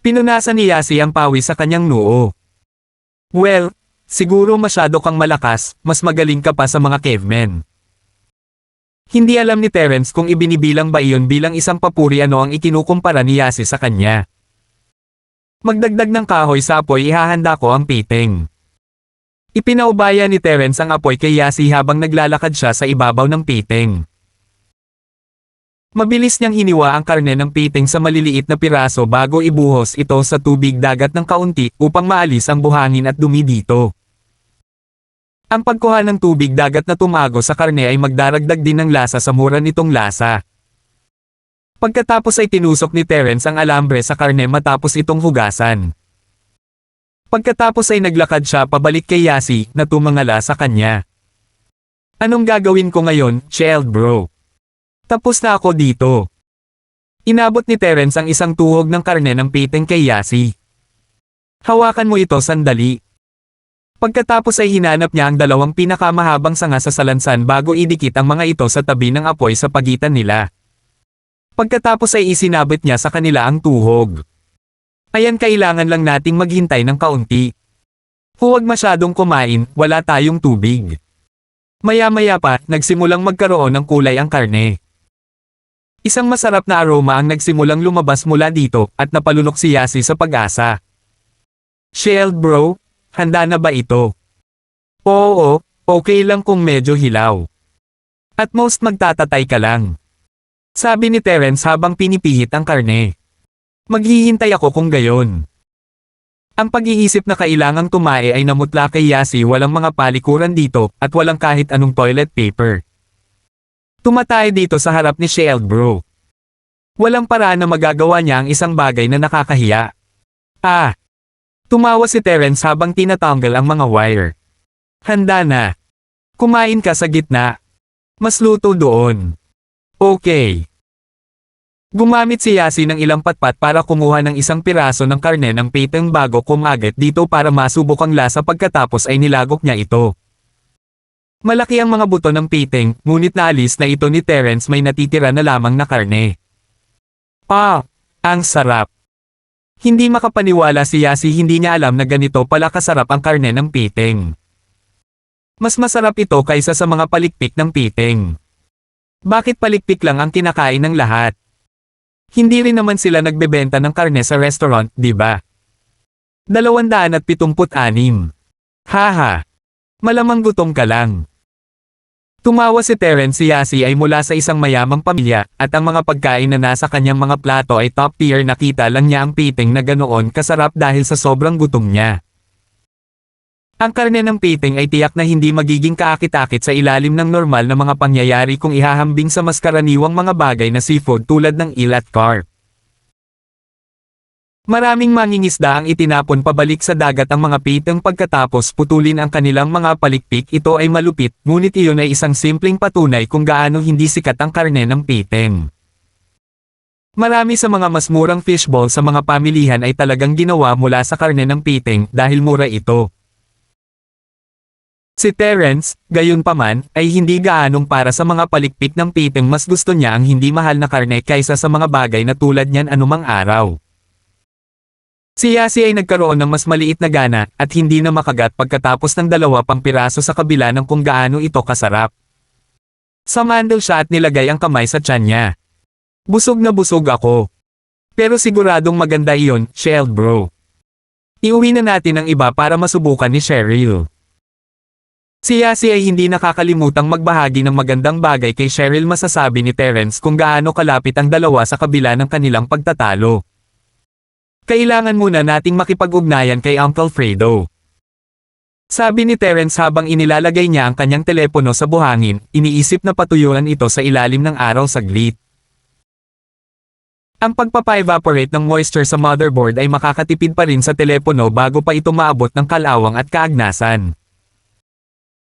A: Pinunasan ni Yasi ang pawis sa kanyang noo. Well, siguro masyado kang malakas, mas magaling ka pa sa mga cavemen. Hindi alam ni Terence kung ibinibilang ba iyon bilang isang papuri, ano ang ikinukumpara ni Yasi sa kanya. Magdagdag ng kahoy sa apoy, ihahanda ko ang piting. Ipinaubaya ni Terence ang apoy kay Yasi habang naglalakad siya sa ibabaw ng piting. Mabilis niyang hiniwa ang karne ng piting sa maliliit na piraso bago ibuhos ito sa tubig dagat ng kaunti upang maalis ang buhangin at dumi dito. Ang pagkuha ng tubig dagat na tumago sa karne ay magdaragdag din ng lasa sa mura nitong lasa. Pagkatapos ay tinusok ni Terence ang alambre sa karne matapos itong hugasan. Pagkatapos ay naglakad siya pabalik kay Yasi, na tumangala sa kanya. Anong gagawin ko ngayon, child bro? Tapos na ako dito. Inabot ni Terence ang isang tuhog ng karne ng piting kay Yasi. Hawakan mo ito sandali. Pagkatapos ay hinanap niya ang dalawang pinakamahabang sanga sa salansan bago idikit ang mga ito sa tabi ng apoy sa pagitan nila. Pagkatapos ay isinabit niya sa kanila ang tuhog. Ayan, kailangan lang nating maghintay ng kaunti. Huwag masyadong kumain, wala tayong tubig. Maya-maya pa, nagsimulang magkaroon ng kulay ang karne. Isang masarap na aroma ang nagsimulang lumabas mula dito, at napalunok si Yasi sa pag-asa. Shield bro, handa na ba ito? Oo, okay lang kung medyo hilaw. At most magtatatay ka lang. Sabi ni Terence habang pinipihit ang karne. Maghihintay ako kung gayon. Ang pag-iisip na kailangang tumae ay namutla kay Yasi, walang mga palikuran dito, at walang kahit anong toilet paper. Tumatay dito sa harap ni Shield bro. Walang paraan na magagawa niya ang isang bagay na nakakahiya. Ah! Tumawa si Terence habang tinatanggal ang mga wire. Handa na. Kumain ka sa gitna. Mas luto doon. Okay. Gumamit si Yasi ng ilang patpat para kumuha ng isang piraso ng karne ng piting bago kumagit dito para masubok ang lasa, pagkatapos ay nilagok niya ito. Malaki ang mga buto ng piting, ngunit naalis na ito ni Terence, may natitira na lamang na karne. Ah! Ang sarap! Hindi makapaniwala si Yasi, hindi niya alam na ganito pala kasarap ang karne ng piting. Mas masarap ito kaysa sa mga palikpik ng piting. Bakit palikpik lang ang kinakain ng lahat? Hindi rin naman sila nagbebenta ng karne sa restaurant, di ba? 276. Haha! Malamang gutom ka lang. Tumawa si Terence. Si Yasi ay mula sa isang mayamang pamilya, at ang mga pagkain na nasa kanyang mga plato ay top tier. Nakita lang niya ang piting na ganoon kasarap dahil sa sobrang gutom niya. Ang karne ng piting ay tiyak na hindi magiging kaakit-akit sa ilalim ng normal na mga pangyayari kung ihahambing sa mas karaniwang mga bagay na seafood tulad ng eel at carp. Maraming mangingisda ang itinapon pabalik sa dagat ang mga piting pagkatapos putulin ang kanilang mga palikpik. Ito ay malupit, ngunit iyon ay isang simpleng patunay kung gaano hindi sikat ang karne ng piting. Marami sa mga mas murang fishball sa mga pamilihan ay talagang ginawa mula sa karne ng piting dahil mura ito. Si Terence, gayunpaman, ay hindi gaanong para sa mga palikpik ng piting. Mas gusto niya ang hindi mahal na karne kaysa sa mga bagay na tulad niyan anumang araw. Si Yasi ay nagkaroon ng mas maliit na gana, at hindi na makagat pagkatapos ng 2 pang piraso sa kabila ng kung gaano ito kasarap. Sumandal siya at nilagay ang kamay sa tiyan niya. Busog na busog ako. Pero siguradong maganda iyon, Shield bro. Iuwi na natin ang iba para masubukan ni Cheryl. Si Yasi ay hindi nakakalimutang magbahagi ng magandang bagay kay Cheryl. Masasabi ni Terence kung gaano kalapit ang dalawa sa kabila ng kanilang pagtatalo. Kailangan muna nating makipag-ugnayan kay Uncle Fredo. Sabi ni Terence habang inilalagay niya ang kanyang telepono sa buhangin, iniisip na patuyuan ito sa ilalim ng araw saglit. Ang pagpapa-evaporate ng moisture sa motherboard ay makakatipid pa rin sa telepono bago pa ito maabot ng kalawang at kaagnasan.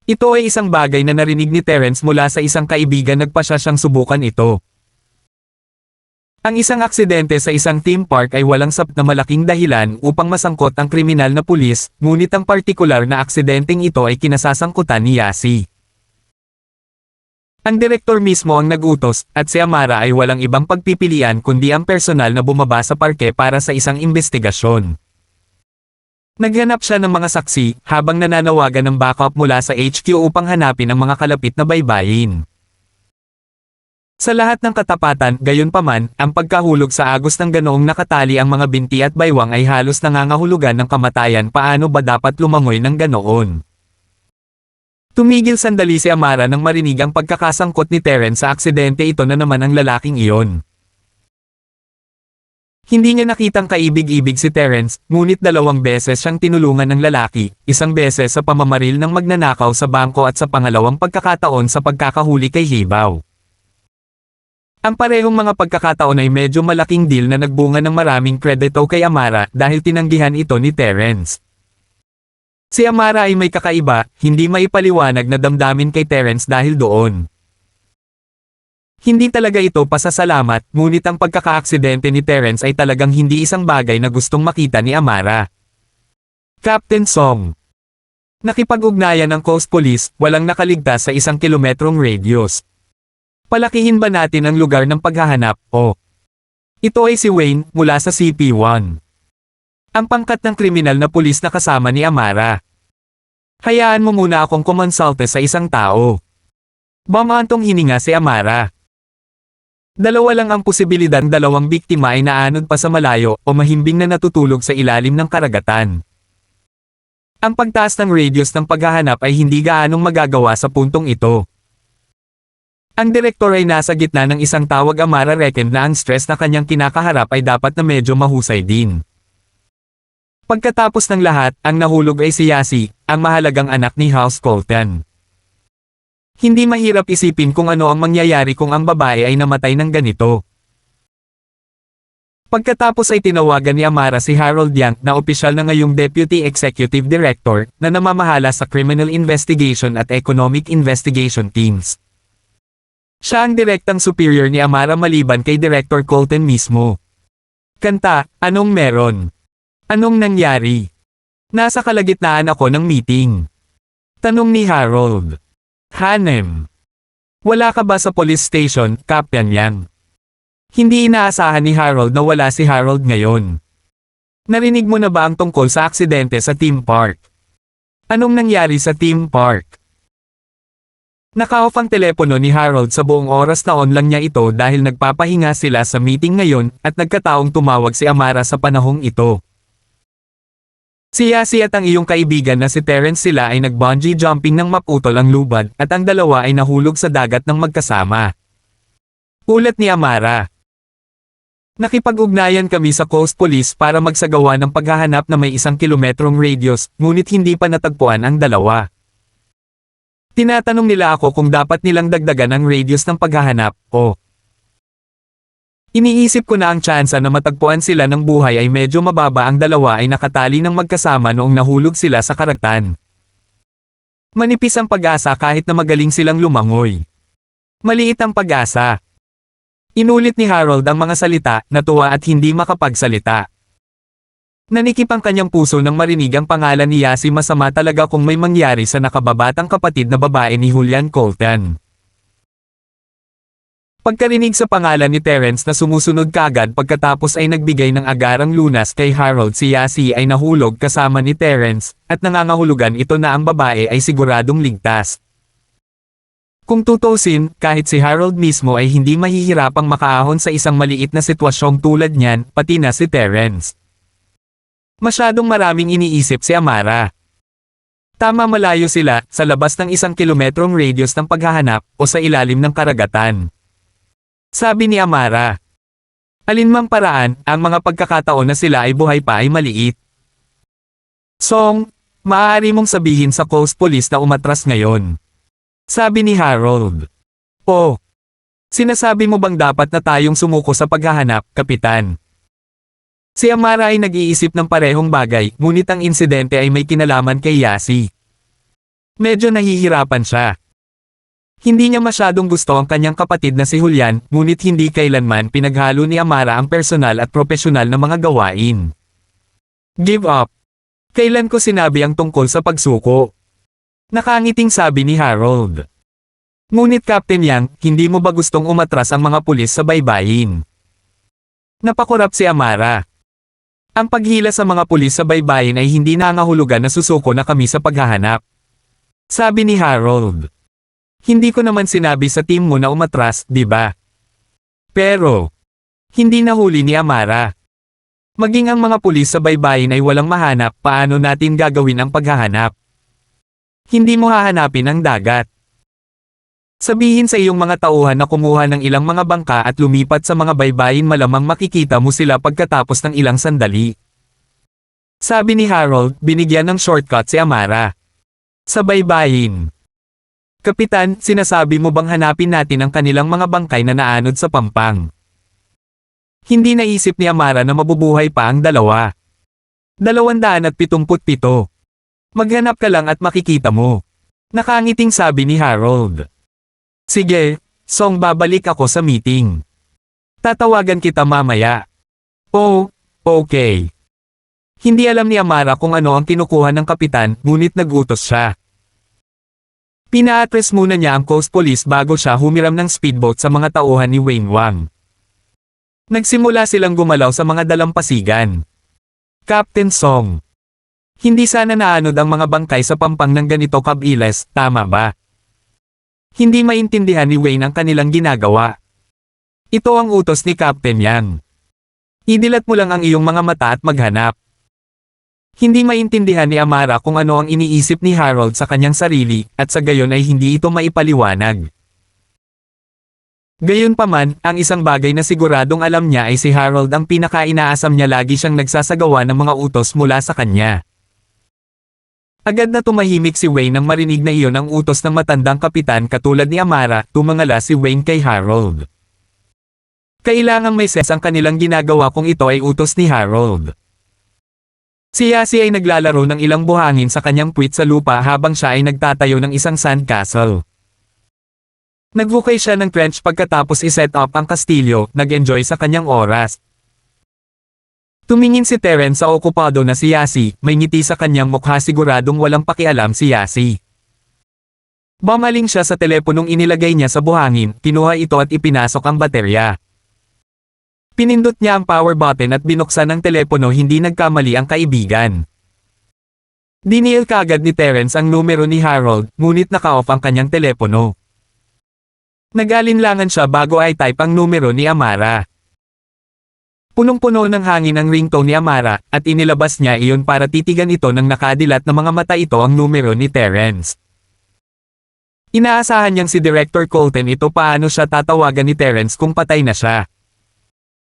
A: Ito ay isang bagay na narinig ni Terence mula sa isang kaibigan, nagpasya siyang subukan ito. Ang isang aksidente sa isang theme park ay walang sapat na malaking dahilan upang masangkot ang kriminal na pulis, ngunit ang partikular na aksidenteng ito ay kinasasangkutan ni Yasi. Ang direktor mismo ang nagutos, at si Amara ay walang ibang pagpipilian kundi ang personal na bumaba sa parke para sa isang investigasyon. Naghanap siya ng mga saksi, habang nananawagan ng backup mula sa HQ upang hanapin ang mga kalapit na baybayin. Sa lahat ng katapatan, gayunpaman, ang pagkahulog sa agos ng ganoong nakatali ang mga binti at baywang ay halos nangangahulugan ng kamatayan. Paano ba dapat lumangoy ng ganoon? Tumigil sandali si Amara nang marinig ang pagkakasangkot ni Terence sa aksidente. Ito na naman ang lalaking iyon. Hindi niya nakitang kaibig-ibig si Terence, ngunit 2 beses siyang tinulungan ng lalaki, isang beses sa pamamaril ng magnanakaw sa bangko at sa pangalawang pagkakataon sa pagkakahuli kay Hibaw. Ang parehong mga pagkakataon ay medyo malaking deal na nagbunga ng maraming kredito kay Amara dahil tinanggihan ito ni Terence. Si Amara ay may kakaiba, hindi maipaliwanag na damdamin kay Terence dahil doon. Hindi talaga ito pasasalamat, ngunit ang pagkakaaksidente ni Terence ay talagang hindi isang bagay na gustong makita ni Amara. Captain Song. Nakipag-ugnayan ng Coast Police, walang nakaligtas sa 1 kilometrong radius. Palakihin ba natin ang lugar ng paghahanap, o? Ito ay si Wayne, mula sa CP1. Ang pangkat ng kriminal na pulis na kasama ni Amara. Hayaan mo muna akong kumonsulte sa isang tao. Bumantong hininga si Amara. 2 lang ang posibilidad, 2 biktima ay naanod pa sa malayo o mahimbing na natutulog sa ilalim ng karagatan. Ang pagtaas ng radius ng paghahanap ay hindi gaanong magagawa sa puntong ito. Ang direktor ay nasa gitna ng isang tawag. Amara reckoned na ang stress na kanyang kinakaharap ay dapat na medyo mahusay din. Pagkatapos ng lahat, ang nahulog ay si Yasi, ang mahalagang anak ni House Colton. Hindi mahirap isipin kung ano ang mangyayari kung ang babae ay namatay ng ganito. Pagkatapos ay tinawagan ni Amara si Harold Yang, na opisyal na ngayong Deputy Executive Director, na namamahala sa Criminal Investigation at Economic Investigation Teams. Siya ang direktang superior ni Amara maliban kay Director Colton mismo. Kanta, anong meron? Anong nangyari? Nasa kalagitnaan ako ng meeting. Tanong ni Harold. Hanem. Wala ka ba sa police station, Captain Yang? Hindi inaasahan ni Harold na wala si Harold ngayon. Narinig mo na ba ang tungkol sa aksidente sa theme park? Anong nangyari sa theme park? Naka-off ang telepono ni Harold sa buong oras. Taon lang niya ito dahil nagpapahinga sila sa meeting ngayon, at nagkataong tumawag si Amara sa panahong ito. Si Yasi at ang iyong kaibigan na si Terence, sila ay nag-bungee jumping nang maputol ang lubad, at ang dalawa ay nahulog sa dagat ng magkasama. Ulat ni Amara. Nakipag-ugnayan kami sa Coast Police para magsagawa ng paghahanap na may 1 kilometrong radius, ngunit hindi pa natagpuan ang dalawa. Tinatanong nila ako kung dapat nilang dagdagan ang radius ng paghahanap, o. Iniisip ko na ang tsansa na matagpuan sila ng buhay ay medyo mababa. Ang dalawa ay nakatali ng magkasama noong nahulog sila sa karagatan. Manipis ang pag-asa kahit na magaling silang lumangoy. Maliit ang pag-asa. Inulit ni Harold ang mga salita, natuwa at hindi makapagsalita. Nanikip ang kanyang puso nang marinig ang pangalan ni Yasi. Masama talaga kung may mangyari sa nakababatang kapatid na babae ni Julian Colton. Pagkarinig sa pangalan ni Terence na sumusunod kaagad pagkatapos ay nagbigay ng agarang lunas kay Harold. Si Yasi ay nahulog kasama ni Terence, at nangangahulugan ito na ang babae ay siguradong ligtas. Kung tutusin, kahit si Harold mismo ay hindi mahihirapang makaahon sa isang maliit na sitwasyong tulad niyan, pati na si Terence. Masyadong maraming iniisip si Amara. Tama, malayo sila, sa labas ng 1 kilometrong radius ng paghahanap, o sa ilalim ng karagatan. Sabi ni Amara. Alinmang paraan, ang mga pagkakataon na sila ay buhay pa ay maliit. Song, maaari mong sabihin sa Coast Police na umatras ngayon. Sabi ni Harold. Oh. Sinasabi mo bang dapat na tayong sumuko sa paghahanap, Kapitan? Si Amara ay nag-iisip ng parehong bagay, ngunit ang insidente ay may kinalaman kay Yasi. Medyo nahihirapan siya. Hindi niya masyadong gusto ang kanyang kapatid na si Julian, ngunit hindi kailanman pinaghalo ni Amara ang personal at profesional na mga gawain. Give up. Kailan ko sinabi ang tungkol sa pagsuko? Nakangiting sabi ni Harold. Ngunit Captain Yang, hindi mo ba gustong umatras ang mga pulis sa baybayin? Napakurap si Amara. Ang paghila sa mga pulis sa baybayin ay hindi nangahulugan na susuko na kami sa paghahanap. Sabi ni Harold. Hindi ko naman sinabi sa team mo na umatras, di ba? Pero, hindi nahuli ni Amara. Maging ang mga pulis sa baybayin ay walang mahanap, paano natin gagawin ang paghahanap? Hindi mo hahanapin ang dagat. Sabihin sa iyong mga tauhan na kumuha ng ilang mga bangka at lumipat sa mga baybayin, malamang makikita mo sila pagkatapos ng ilang sandali. Sabi ni Harold, binigyan ng shortcut si Amara. Sa baybayin. Kapitan, sinasabi mo bang hanapin natin ang kanilang mga bangkay na naanod sa pampang? Hindi naisip ni Amara na mabubuhay pa ang dalawa. 277. Maghanap ka lang at makikita mo. Nakangiting sabi ni Harold. Sige, Song, babalik ako sa meeting. Tatawagan kita mamaya. Oh, okay. Hindi alam ni Amara kung ano ang kinukuha ng kapitan, ngunit nagutos siya. Pina-address muna niya ang Coast Police bago siya humiram ng speedboat sa mga tauhan ni Wayne Wang. Nagsimula silang gumalaw sa mga dalampasigan. Captain Song. Hindi sana naanod ang mga bangkay sa pampang ng ganito kabilis, tama ba? Hindi maintindihan ni Wayne ang kanilang ginagawa. Ito ang utos ni Captain Yang. Idilat mo lang ang iyong mga mata at maghanap. Hindi maintindihan ni Amara kung ano ang iniisip ni Harold sa kanyang sarili, at sa gayon ay hindi ito maipaliwanag. Gayunpaman, ang isang bagay na siguradong alam niya ay si Harold ang pinaka-inaasam niya, lagi siyang nagsasagawa ng mga utos mula sa kanya. Agad na tumahimik si Wayne nang marinig na iyon ang utos ng matandang kapitan katulad ni Amara, tumangala si Wayne kay Harold. Kailangang may sense ang kanilang ginagawa kung ito ay utos ni Harold. Si Yasi ay naglalaro ng ilang buhangin sa kanyang puwit sa lupa habang siya ay nagtatayo ng isang sandcastle. Nagbukay siya ng trench pagkatapos iset up ang kastilyo, nag-enjoy sa kanyang oras. Tumingin si Terence sa okupado na si Yasi, may ngiti sa kanyang mukha, siguradong walang pakialam si Yasi. Bumaling siya sa teleponong inilagay niya sa buhangin, kinuha ito at ipinasok ang baterya. Pinindot niya ang power button at binuksan ang telepono, hindi nagkamali ang kaibigan. Dinial kagad ni Terence ang numero ni Harold, ngunit naka-off ang kanyang telepono. Nag-alinlangan siya bago ay type ang numero ni Amara. Punong-puno ng hangin ang ringtone ni Amara, at inilabas niya iyon para titigan ito ng nakadilat na mga mata. Ito ang numero ni Terence. Inaasahan niyang si Director Colton ito. Paano siya tatawagan ni Terence kung patay na siya?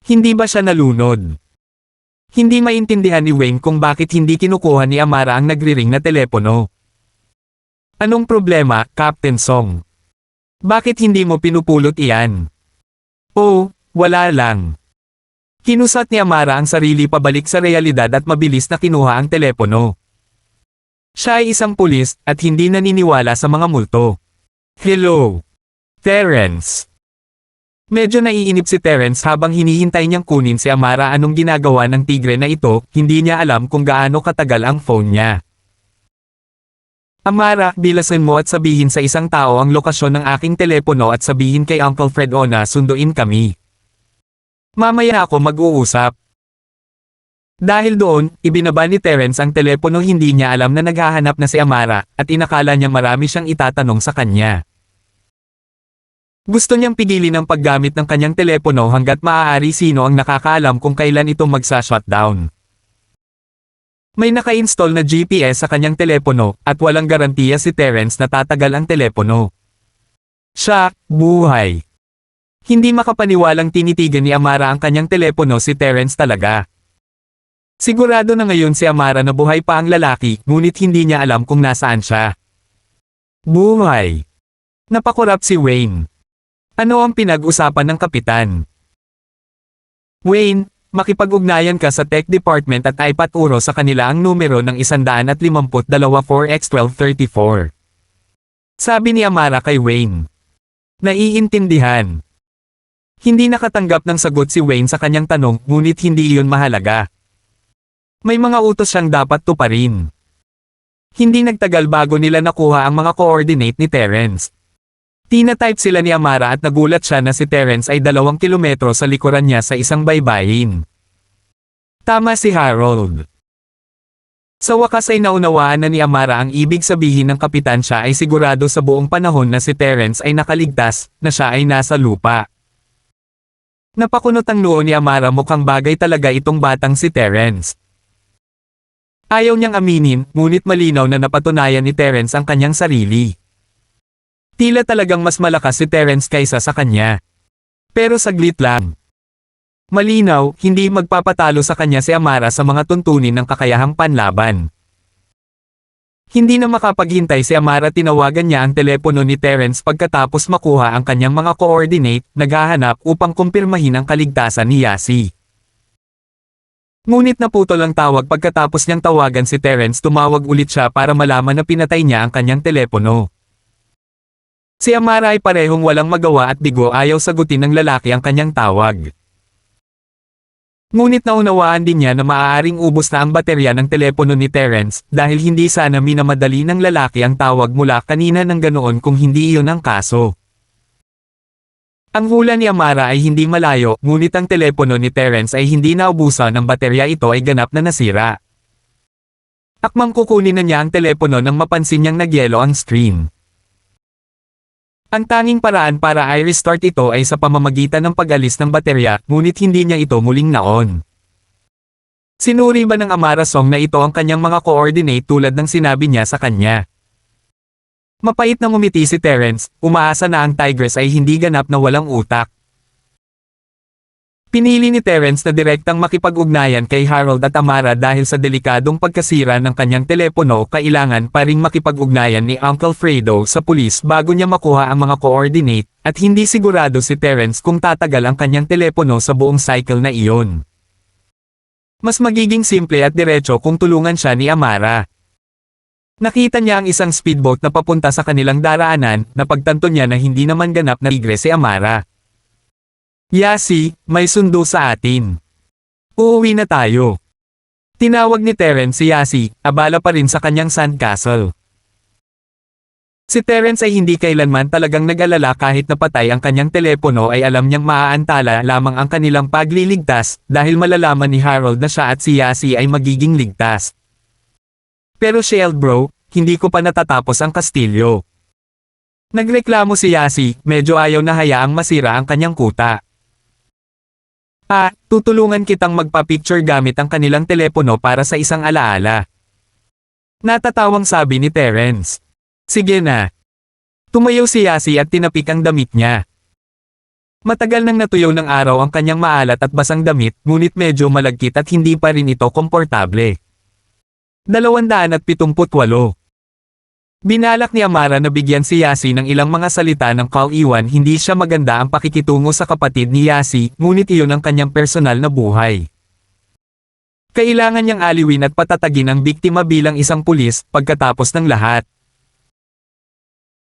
A: Hindi ba siya nalunod? Hindi maintindihan ni Wayne kung bakit hindi kinukuha ni Amara ang nagriring na telepono. Anong problema, Captain Song? Bakit hindi mo pinupulot iyan? Oh, wala lang. Kinusat ni Amara ang sarili pabalik sa realidad at mabilis na kinuha ang telepono. Siya ay isang pulis, at hindi naniniwala sa mga multo. Hello, Terence. Medyo naiinip si Terence habang hinihintay niyang kunin si Amara. Anong ginagawa ng tigre na ito? Hindi niya alam kung gaano katagal ang phone niya. Amara, bilasan mo at sabihin sa isang tao ang lokasyon ng aking telepono at sabihin kay Uncle Fred na sunduin kami. Mamaya ako mag-uusap. Dahil doon, ibinaba ni Terence ang telepono. Hindi niya alam na naghahanap na si Amara, at inakala niya marami siyang itatanong sa kanya. Gusto niyang pigilin ang paggamit ng kanyang telepono hanggat maaari sino ang nakakaalam kung kailan ito magsa-shutdown. May naka-install na GPS sa kanyang telepono at walang garantiya si Terence na tatagal ang telepono. Siya, buhay. Hindi makapaniwalang tinitigan ni Amara ang kanyang telepono si Terence talaga. Sigurado na ngayon si Amara na buhay pa ang lalaki, ngunit hindi niya alam kung nasaan siya. Buhay. Napakurap si Wayne. Ano ang pinag-usapan ng kapitan? Wayne, makipag-ugnayan ka sa tech department at ipaturo sa kanila ang numero ng 152 4x1234. Sabi ni Amara kay Wayne. Naiintindihan. Hindi nakatanggap ng sagot si Wayne sa kanyang tanong, ngunit hindi iyon mahalaga. May mga utos siyang dapat tuparin. Hindi nagtagal bago nila nakuha ang mga coordinate ni Terence. Tina-type sila ni Amara at nagulat siya na si Terence ay 2 kilometro sa likuran niya sa isang baybayin. Tama si Harold. Sa wakas ay naunawaan na ni Amara ang ibig sabihin ng kapitan, siya ay sigurado sa buong panahon na si Terence ay nakaligtas, na siya ay nasa lupa. Napakunot ang noo ni Amara, mukhang bagay talaga itong batang si Terence. Ayaw niyang aminin, ngunit malinaw na napatunayan ni Terence ang kanyang sarili. Tila talagang mas malakas si Terence kaysa sa kanya. Pero saglit lang. Malinaw, hindi magpapatalo sa kanya si Amara sa mga tuntunin ng kakayahang panlaban. Hindi na makapaghintay si Amara, tinawagan niya ang telepono ni Terence pagkatapos makuha ang kanyang mga coordinate, naghahanap upang kumpirmahin ang kaligtasan ni Yasi. Ngunit naputol ang tawag pagkatapos niyang tawagan si Terence, tumawag ulit siya para malaman na pinatay niya ang kanyang telepono. Si Amara ay parehong walang magawa at bigo, ayaw sagutin ng lalaki ang kanyang tawag. Ngunit naunawaan din niya na maaaring ubos na ang baterya ng telepono ni Terence, dahil hindi sana minamadali ng lalaki ang tawag mula kanina ng ganoon kung hindi iyon ang kaso. Ang hula ni Amara ay hindi malayo, ngunit ang telepono ni Terence ay hindi naubusan ng baterya, ito ay ganap na nasira. Akmang kukunin na niya ang telepono nang mapansin niyang nagyelo ang screen. Ang tanging paraan para i-restart ito ay sa pamamagitan ng pag-alis ng baterya, ngunit hindi niya ito muling naon. Sinuri ba ng Amara Song na ito ang kanyang mga coordinate tulad ng sinabi niya sa kanya? Mapait na ngumiti si Terence, umaasa na ang Tigress ay hindi ganap na walang utak. Pinili ni Terence na direktang makipag-ugnayan kay Harold at Amara dahil sa delikadong pagkasira ng kanyang telepono, kailangan pa ring makipag-ugnayan ni Uncle Fredo sa pulis bago niya makuha ang mga coordinate, at hindi sigurado si Terence kung tatagal ang kanyang telepono sa buong cycle na iyon. Mas magiging simple at diretso kung tulungan siya ni Amara. Nakita niya ang isang speedboat na papunta sa kanilang daraanan, napagtanto niya na hindi naman ganap na tigre si Amara. Yasi, may sundo sa atin. Uuwi na tayo. Tinawag ni Terence si Yasi, abala pa rin sa kanyang sandcastle. Si Terence ay hindi kailanman talagang nag-alala kahit napatay ang kanyang telepono, ay alam niyang maaantala lamang ang kanilang pagliligtas, dahil malalaman ni Harold na siya at si Yasi ay magiging ligtas. Pero Shield bro, hindi ko pa natatapos ang kastilyo. Nagreklamo si Yasi, medyo ayaw na hayaang masira ang kanyang kuta. Tutulungan kitang magpa-picture gamit ang kanilang telepono para sa isang alaala. Natatawang sabi ni Terence. Sige na. Tumayo si Yasi at tinapik ang damit niya. Matagal nang natuyo ng araw ang kanyang maalat at basang damit, ngunit medyo malagkit at hindi pa rin ito komportable. 278. Binalak ni Amara na bigyan si Yasi ng ilang mga salita ng Kal-Iwan. Hindi siya maganda ang pakikitungo sa kapatid ni Yasi, ngunit iyon ang kanyang personal na buhay. Kailangan niyang aliwin at patatagin ang biktima bilang isang pulis, pagkatapos ng lahat.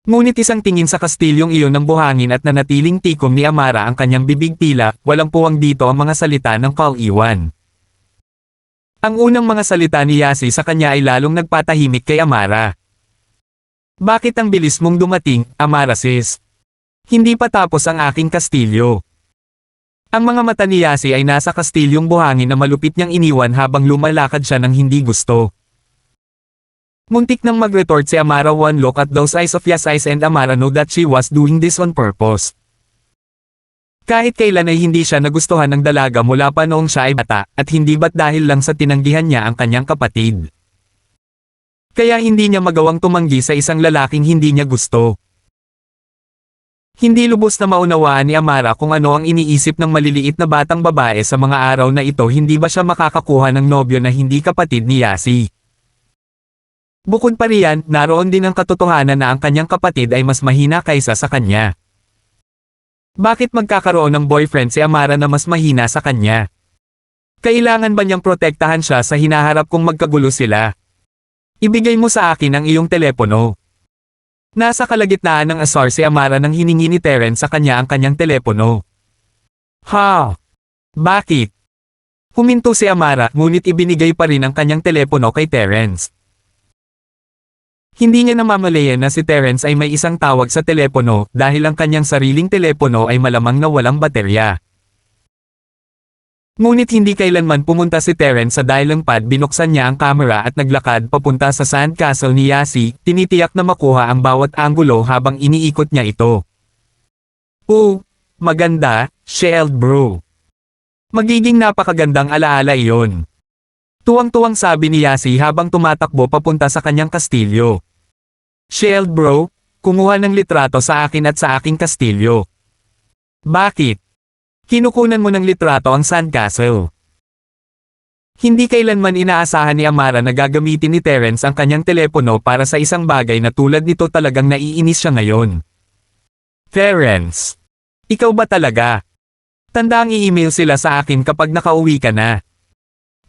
A: Ngunit isang tingin sa kastilyong iyon ng buhangin at nanatiling tikom ni Amara ang kanyang bibig, tila walang puwang dito ang mga salita ng Kal-Iwan. Ang unang mga salita ni Yasi sa kanya ay lalong nagpatahimik kay Amara. Bakit ang bilis mong dumating, Amara sis? Hindi pa tapos ang aking kastilyo. Ang mga mata ni Yasi ay nasa kastilyong buhangin na malupit niyang iniwan habang lumalakad siya ng hindi gusto. Muntik nang mag-retort si Amara. One look at those eyes of Yas eyes and Amara know that she was doing this on purpose. Kahit kailan ay hindi siya nagustuhan ng dalaga mula pa noong siya ay bata, at hindi ba't dahil lang sa tinanggihan niya ang kanyang kapatid. Kaya hindi niya magawang tumanggi sa isang lalaking hindi niya gusto. Hindi lubos na maunawaan ni Amara kung ano ang iniisip ng maliliit na batang babae sa mga araw na ito. Hindi ba siya makakakuha ng nobyo na hindi kapatid ni Yasi? Bukod pa riyan, naroon din ang katotohanan na ang kanyang kapatid ay mas mahina kaysa sa kanya. Bakit magkakaroon ng boyfriend si Amara na mas mahina sa kanya? Kailangan ba niyang protektahan siya sa hinaharap kung magkagulo sila? Ibigay mo sa akin ang iyong telepono. Nasa kalagitnaan ng asar si Amara nang hiningi ni Terence sa kanya ang kanyang telepono. Ha? Bakit? Huminto si Amara ngunit ibinigay pa rin ang kanyang telepono kay Terence. Hindi niya namamalayan na si Terence ay may isang tawag sa telepono dahil ang kanyang sariling telepono ay malamang na walang baterya. Ngunit hindi kailanman pumunta si Terence sa dialing pad. Binuksan niya ang camera at naglakad papunta sa sandcastle ni Yasi, tinitiyak na makuha ang bawat anggulo habang iniikot niya ito. Maganda, Shield bro. Magiging napakagandang alaala iyon. Tuwang-tuwang sabi ni Yasi habang tumatakbo papunta sa kanyang kastilyo. Shield bro, kumuha ng litrato sa akin at sa aking kastilyo. Bakit? Kinukunan mo ng litrato ang sandcastle. Hindi kailanman inaasahan ni Amara na gagamitin ni Terence ang kanyang telepono para sa isang bagay na tulad nito. Talagang naiinis siya ngayon. Terence, ikaw ba talaga? Tandaang i-email sila sa akin kapag nakauwi ka na.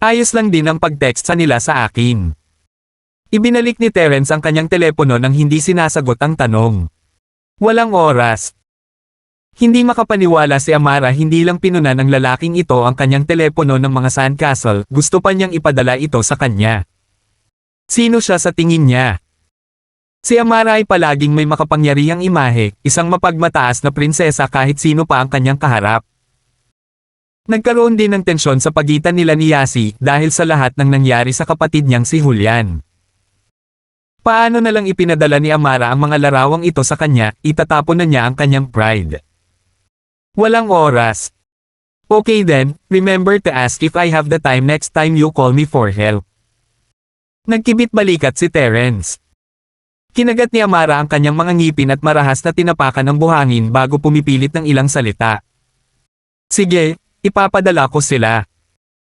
A: Ayos lang din ang pag-text sa nila sa akin. Ibinalik ni Terence ang kanyang telepono nang hindi sinasagot ang tanong. Walang oras. Hindi makapaniwala si Amara. Hindi lang pinuna ng lalaking ito ang kanyang telepono ng mga sandcastle, gusto pa niyang ipadala ito sa kanya. Sino siya sa tingin niya? Si Amara ay palaging may makapangyarihang imahe, isang mapagmataas na prinsesa kahit sino pa ang kanyang kaharap. Nagkaroon din ng tensyon sa pagitan nila ni Yasi dahil sa lahat ng nangyari sa kapatid niyang si Julian. Paano na lang ipinadala ni Amara ang mga larawang ito sa kanya, itatapon na niya ang kanyang pride. Walang oras. Okay then, remember to ask if I have the time next time you call me for help. Nagkibit balikat si Terence. Kinagat ni Amara ang kanyang mga ngipin at marahas na tinapakan ng buhangin bago pumipilit ng ilang salita. Sige, ipapadala ko sila.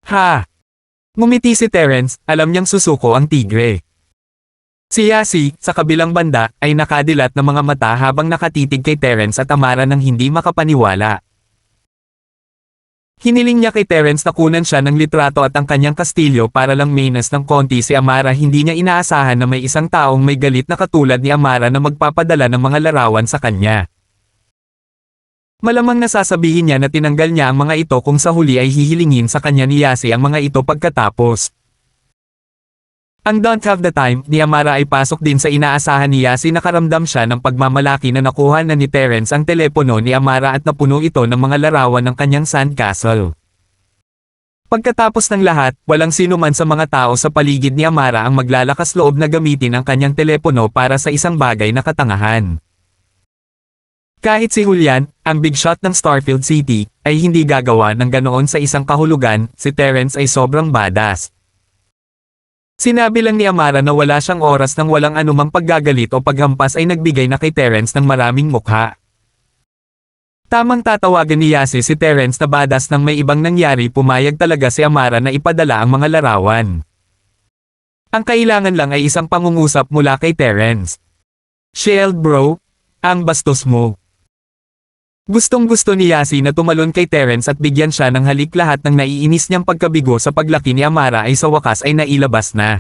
A: Ha? Ngumiti si Terence, alam niyang susuko ang tigre. Si Yasi, sa kabilang banda, ay nakadilat ng mga mata habang nakatitig kay Terence at Amara nang hindi makapaniwala. Hiniling niya kay Terence na kunan siya ng litrato at ang kanyang kastilyo para lang mainas ng konti si Amara. Hindi niya inaasahan na may isang taong may galit na katulad ni Amara na magpapadala ng mga larawan sa kanya. Malamang nasasabihin niya na tinanggal niya ang mga ito kung sa huli ay hihilingin sa kanya ni Yasi ang mga ito pagkatapos. Ang don't have the time ni Amara ay pasok din sa inaasahan ni Yasi. Nakaramdam siya ng pagmamalaki na nakuha na ni Terence ang telepono ni Amara at napuno ito ng mga larawan ng kanyang sandcastle. Pagkatapos ng lahat, walang sino man sa mga tao sa paligid ni Amara ang maglalakas loob na gamitin ang kanyang telepono para sa isang bagay na katangahan. Kahit si Julian, ang big shot ng Starfield City, ay hindi gagawa ng ganoon sa isang kahulugan. Si Terence ay sobrang badass. Sinabi lang ni Amara na wala siyang oras nang walang anumang paggagalit o paghampas ay nagbigay na kay Terence ng maraming mukha. Tamang tatawagan ni Yasi si Terence na badass nang may ibang nangyari. Pumayag talaga si Amara na ipadala ang mga larawan. Ang kailangan lang ay isang pangungusap mula kay Terence. Shield bro, ang bastos mo. Gustong-gusto ni Yasi na tumalon kay Terence at bigyan siya ng halik. Lahat ng naiinis niyang pagkabigo sa paglaki ni Amara ay sa wakas ay nailabas na.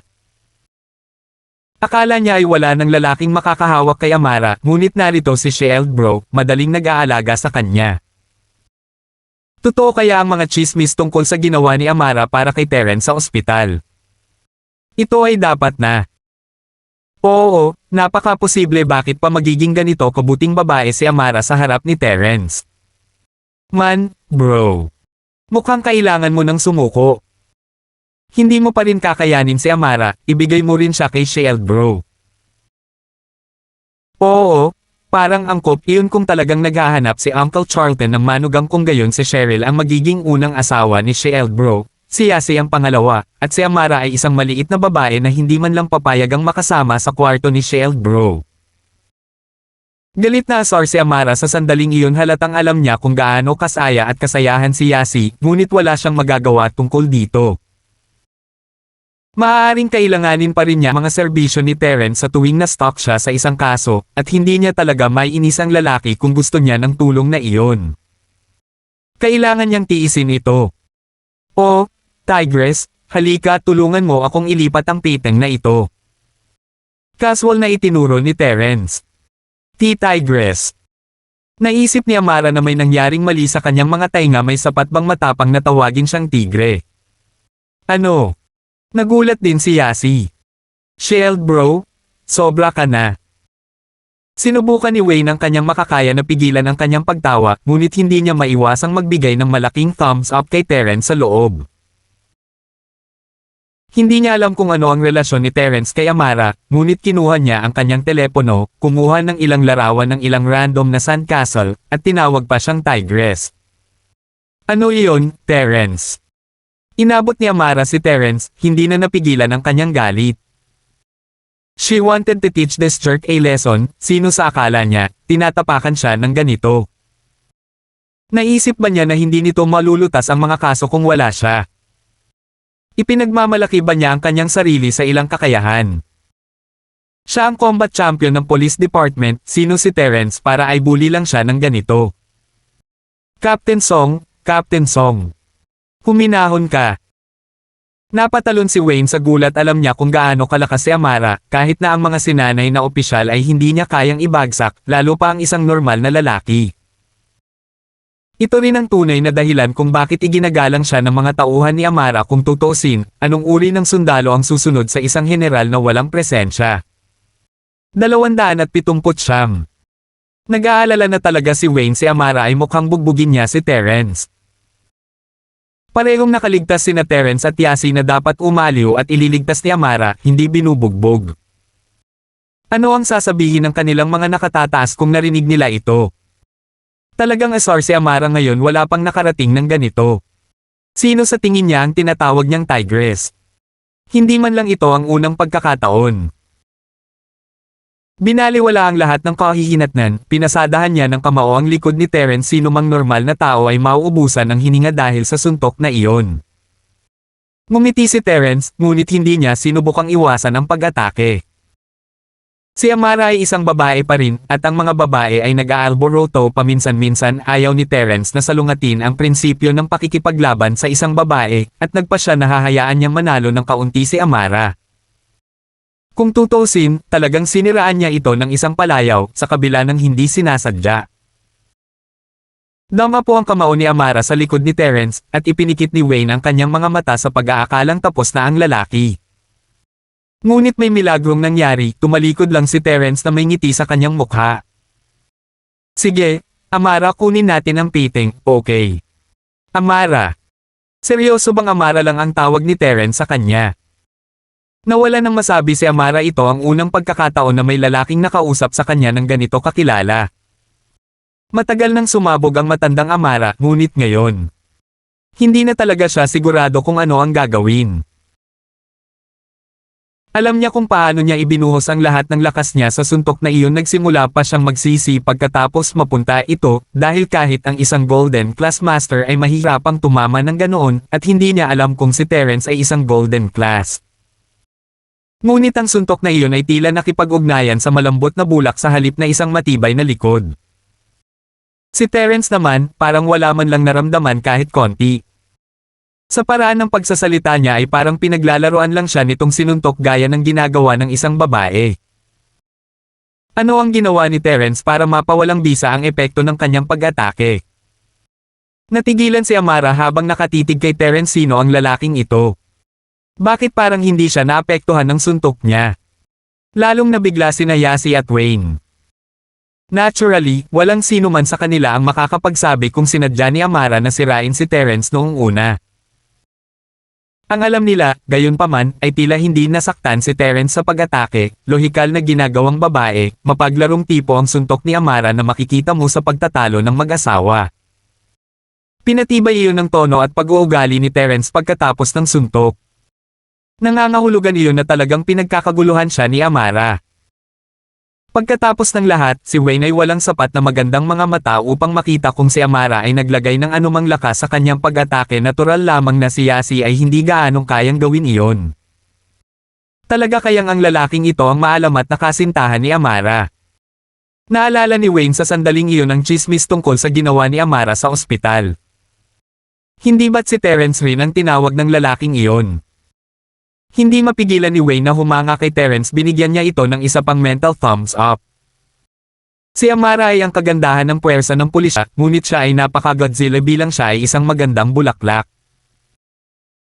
A: Akala niya ay wala ng lalaking makakahawak kay Amara, ngunit narito si Shield bro, madaling nag-aalaga sa kanya. Totoo kaya ang mga chismis tungkol sa ginawa ni Amara para kay Terence sa ospital? Ito ay dapat na. Oo, napaka-posible. Bakit pa magiging ganito kabuting babae si Amara sa harap ni Terence? Man, bro. Mukhang kailangan mo ng sumuko. Hindi mo pa rin kakayanin si Amara, ibigay mo rin siya kay Shield bro. Oo, Parang angkop iyon kung talagang naghahanap si Uncle Charlton ng manugang kung gayon si Cheryl ang magiging unang asawa ni Sheldbro, si Yasi ang pangalawa, at si Amara ay isang maliit na babae na hindi man lang papayagang makasama sa kwarto ni Sheldbro. Galit na asar si Amara sa sandaling iyon halatang alam niya kung gaano kasaya at kasayahan si Yasi, ngunit wala siyang magagawa tungkol dito. Maaaring kailanganin pa rin niya mga serbisyo ni Terence sa tuwing na-stuck siya sa isang kaso, at hindi niya talaga may inis ang lalaki kung gusto niya ng tulong na iyon. Kailangan niyang tiisin ito. "Oh, Tigress, halika tulungan mo akong ilipat ang piteng na ito." Casual na itinuro ni Terence. Tigress. Naisip ni Amara na may nangyaring mali sa kanyang mga tainga, may sapat bang matapang na tawagin siyang tigre. Ano? Nagulat din si Yasi. Sheldbro, sobra ka na. Sinubukan ni Wayne ang kanyang makakaya na pigilan ang kanyang pagtawa, ngunit hindi niya maiwasang magbigay ng malaking thumbs up kay Terence sa loob. Hindi niya alam kung ano ang relasyon ni Terence kay Amara, ngunit kinuha niya ang kanyang telepono, kumuha ng ilang larawan ng ilang random na sandcastle, at tinawag pa siyang Tigress. "Ano iyon, Terence?" Inabot ni Amara si Terence, hindi na napigilan ang kanyang galit. She wanted to teach this jerk a lesson, sino sa akala niya, tinatapakan siya ng ganito. Naisip ba niya na hindi nito malulutas ang mga kaso kung wala siya? Ipinagmamalaki ba niya ang kanyang sarili sa ilang kakayahan? Siya ang combat champion ng police department, sino si Terence para ay bully lang siya ng ganito? Captain Song, Captain Song. Huminahon ka. Napatalon si Wayne sa gulat, alam niya kung gaano kalakas si Amara, kahit na ang mga sinanay na opisyal ay hindi niya kayang ibagsak, lalo pa ang isang normal na lalaki. Ito rin ang tunay na dahilan kung bakit iginagalang siya ng mga tauhan ni Amara kung tutuusin, anong uri ng sundalo ang susunod sa isang general na walang presensya. 279. Nag-aalala na talaga si Wayne si Amara ay mukhang bugbugin niya si Terence. Parehong nakaligtas sina Terence at Yasi na dapat umaliw at ililigtas ni Amara, hindi binubugbog. Ano ang sasabihin ng kanilang mga nakatataas kung narinig nila ito? Talagang asar si Amara ngayon, wala pang nakarating ng ganito. Sino sa tingin niya ang tinatawag niyang Tigress? Hindi man lang ito ang unang pagkakataon. Binaliwala ang lahat ng kahihinatnan, pinasadahan niya ng kamao ang likod ni Terence. Sino mang normal na tao ay mauubusan ng hininga dahil sa suntok na iyon. Ngumiti si Terence, ngunit hindi niya sinubukang iwasan ang pag-atake. Si Amara ay isang babae pa rin, at ang mga babae ay nag-aalboroto paminsan-minsan. Ayaw ni Terence na salungatin ang prinsipyo ng pakikipaglaban sa isang babae, at nagpa siya na hahayaan niyang manalo ng kaunti si Amara. Kung tutuusin, talagang siniraan niya ito ng isang palayaw, sa kabila ng hindi sinasadya. Dama po ang kamao ni Amara sa likod ni Terence, at ipinikit ni Wayne ang kanyang mga mata sa pag-aakalang tapos na ang lalaki. Ngunit may milagrong nangyari, tumalikod lang si Terence na may ngiti sa kanyang mukha. "Sige, Amara, kunin natin ang piting, okay?" Amara. Seryoso bang Amara lang ang tawag ni Terence sa kanya? Nawala nang masabi si Amara, ito ang unang pagkakataon na may lalaking nakausap sa kanya ng ganito kakilala. Matagal nang sumabog ang matandang Amara, ngunit ngayon, hindi na talaga siya sigurado kung ano ang gagawin. Alam niya kung paano niya ibinuhos ang lahat ng lakas niya sa suntok na iyon. Nagsimula pa siyang magsisi pagkatapos mapunta ito, dahil kahit ang isang Golden Class Master ay mahirapang tumama ng ganoon, at hindi niya alam kung si Terence ay isang Golden Class. Ngunit ang suntok na iyon ay tila nakipag-ugnayan sa malambot na bulak sa halip na isang matibay na likod. Si Terence naman, parang wala man lang naramdaman kahit konti. Sa paraan ng pagsasalita niya ay parang pinaglalaroan lang siya nitong sinuntok gaya ng ginagawa ng isang babae. Ano ang ginawa ni Terence para mapawalang bisa ang epekto ng kanyang pag-atake? Natigilan si Amara habang nakatitig kay Terence. Sino ang lalaking ito? Bakit parang hindi siya naapektuhan ng suntok niya? Lalong nabigla sina Yasi at Wayne. Naturally, walang sino man sa kanila ang makakapagsabi kung sinadya ni Amara na sirain si Terence noong una. Ang alam nila, gayunpaman, ay tila hindi nasaktan si Terence sa pag-atake, lohikal na ginagawang babae, mapaglarong tipo ang suntok ni Amara na makikita mo sa pagtatalo ng mag-asawa. Pinatibay iyon ng tono at pag-uugali ni Terence pagkatapos ng suntok. Nangangahulugan iyon na talagang pinagkakaguluhan siya ni Amara. Pagkatapos ng lahat, si Wayne ay walang sapat na magandang mga mata upang makita kung si Amara ay naglagay ng anumang lakas sa kanyang pag-atake. Natural lamang na si Yasi ay hindi gaanong kayang gawin iyon. Talaga kayang ang lalaking ito ang maalamat na kasintahan ni Amara? Naalala ni Wayne sa sandaling iyon ang chismis tungkol sa ginawa ni Amara sa ospital. Hindi ba't si Terence rin ang tinawag ng lalaking iyon? Hindi mapigilan ni Wayne na humanga kay Terence, binigyan niya ito ng isa pang mental thumbs up. Si Amara ay ang kagandahan ng puwersa ng pulisya, ngunit siya ay napaka-Godzilla bilang siya ay isang magandang bulaklak.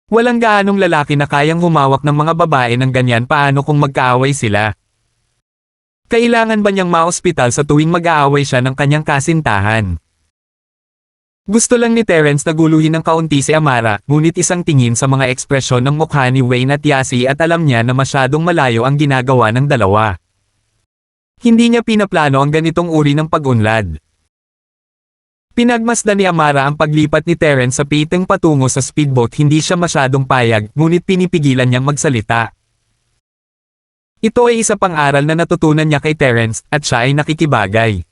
A: Walang gaanong lalaki na kayang humawak ng mga babae ng ganyan, paano kung magkaaway sila? Kailangan ba niyang ma-ospital sa tuwing mag-aaway siya ng kanyang kasintahan? Gusto lang ni Terence na guluhin ng kaunti si Amara, ngunit isang tingin sa mga ekspresyon ng mukha ni Wayne at Yasi at alam niya na masyadong malayo ang ginagawa ng dalawa. Hindi niya pinaplano ang ganitong uri ng pag-unlad. Pinagmasdan ni Amara ang paglipat ni Terence sa piteng patungo sa speedboat. Hindi siya masyadong payag, ngunit pinipigilan niyang magsalita. Ito ay isa pang aral na natutunan niya kay Terence, at siya ay nakikibagay.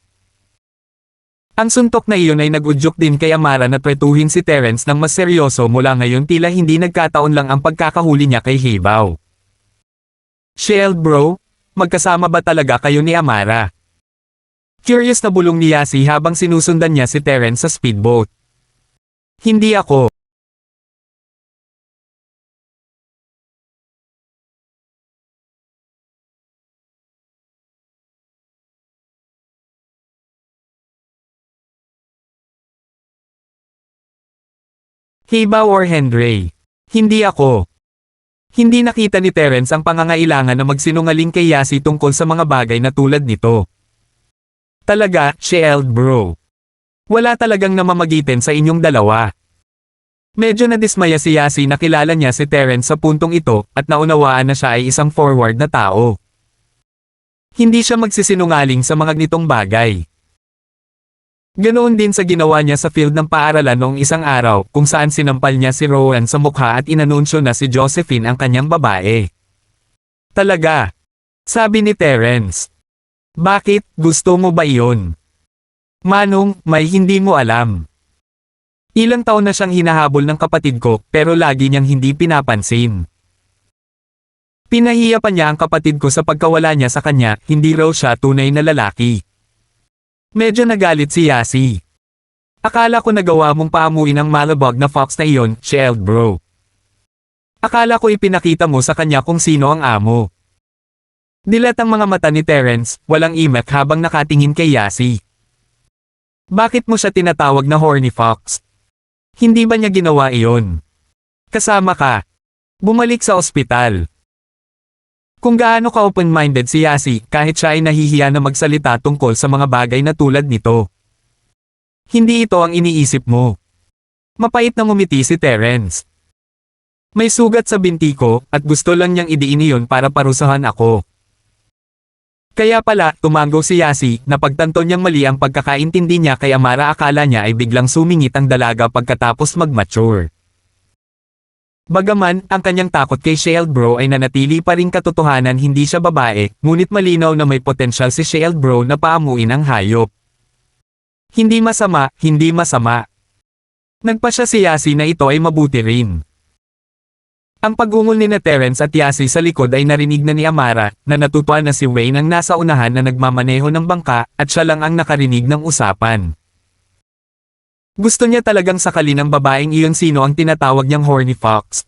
A: Ang suntok na iyon ay nag-udyok din kay Amara na tretuhin si Terence ng mas seryoso. Mula ngayon tila hindi nagkataon lang ang pagkakahuli niya kay Hibaw. "Shield bro, magkasama ba talaga kayo ni Amara?" Curious na bulong ni Yasi habang sinusundan niya si Terence sa speedboat. "Hindi ako." "Hibaw or Henry?" "Hindi ako." Hindi nakita ni Terence ang pangangailangan na magsinungaling kay Yasi tungkol sa mga bagay na tulad nito. "Talaga, Shield bro. Wala talagang namamagitan sa inyong dalawa." Medyo nadismaya si Yasi na kilala niya si Terence sa puntong ito, at naunawaan na siya ay isang forward na tao. Hindi siya magsisinungaling sa mga ganitong bagay. Ganoon din sa ginawa niya sa field ng paaralan noong isang araw, kung saan sinampal niya si Rowan sa mukha at inanunsyo na si Josephine ang kanyang babae. "Talaga?" sabi ni Terence. "Bakit, gusto mo ba iyon?" "Manong, may hindi mo alam. Ilang taon na siyang hinahabol ng kapatid ko, pero lagi niyang hindi pinapansin. Pinahiya pa niya ang kapatid ko sa pagkawala niya sa kanya, hindi raw siya tunay na lalaki." Medyo nagalit si Yasi. "Akala ko nagawa mong paamuin ang malabog na fox na iyon, Shield bro. Akala ko ipinakita mo sa kanya kung sino ang amo." Dilat ang mga mata ni Terence, walang imek habang nakatingin kay Yasi. "Bakit mo siya tinatawag na horny fox? Hindi ba niya ginawa iyon? Kasama ka. Bumalik sa ospital." Kung gaano ka open-minded si Yasi, kahit siya ay nahihiya na magsalita tungkol sa mga bagay na tulad nito. "Hindi ito ang iniisip mo." Mapait na ngumiti si Terence. "May sugat sa binti ko, at gusto lang niyang idiin iyon para parusahan ako." Kaya pala, tumango si Yasi, na pagtanto niyang mali ang pagkakaintindi niya kay Amara. Akala niya ay biglang sumingit ang dalaga pagkatapos mag-mature. Bagaman, ang kanyang takot kay Shield bro ay nanatili pa ring katotohanan. Hindi siya babae, ngunit malinaw na may potensyal si Shield bro na paamuin ang hayop. Hindi masama, hindi masama. Nagpasya si Yasi na ito ay mabuti rin. Ang pag-ungol ni Terence at Yasi sa likod ay narinig na ni Amara, na natutuwa na si Wayne ang nasa unahan na nagmamaneho ng bangka, at siya lang ang nakarinig ng usapan. Gusto niya talagang sakalin ng babaeng iyon sino ang tinatawag niyang horny fox.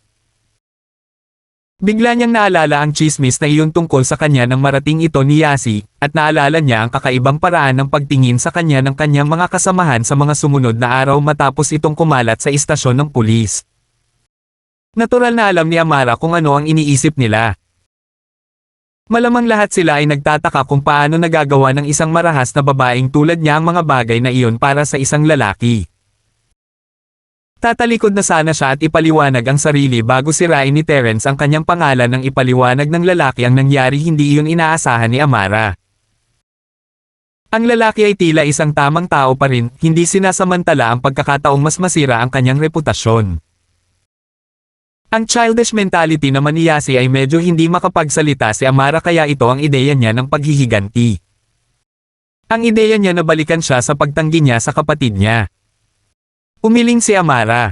A: Bigla niyang naalala ang chismis na iyon tungkol sa kanya nang marating ito ni Yasi, at naalala niya ang kakaibang paraan ng pagtingin sa kanya ng kanyang mga kasamahan sa mga sumunod na araw matapos itong kumalat sa istasyon ng pulis. Natural na alam ni Amara kung ano ang iniisip nila. Malamang lahat sila ay nagtataka kung paano nagagawa ng isang marahas na babaeng tulad niya ang mga bagay na iyon para sa isang lalaki. Tatalikod na sana siya at ipaliwanag ang sarili bago sirain ni Terence ang kanyang pangalan nang ipaliwanag ng lalaki ang nangyari, hindi iyon inaasahan ni Amara. Ang lalaki ay tila isang tamang tao pa rin, hindi sinasamantala ang pagkakataong mas masira ang kanyang reputasyon. Ang childish mentality naman ni Yasi ay medyo hindi makapagsalita si Amara, kaya ito ang ideya niya ng paghihiganti. Ang ideya niya na balikan siya sa pagtanggi niya sa kapatid niya. Umiling si Amara.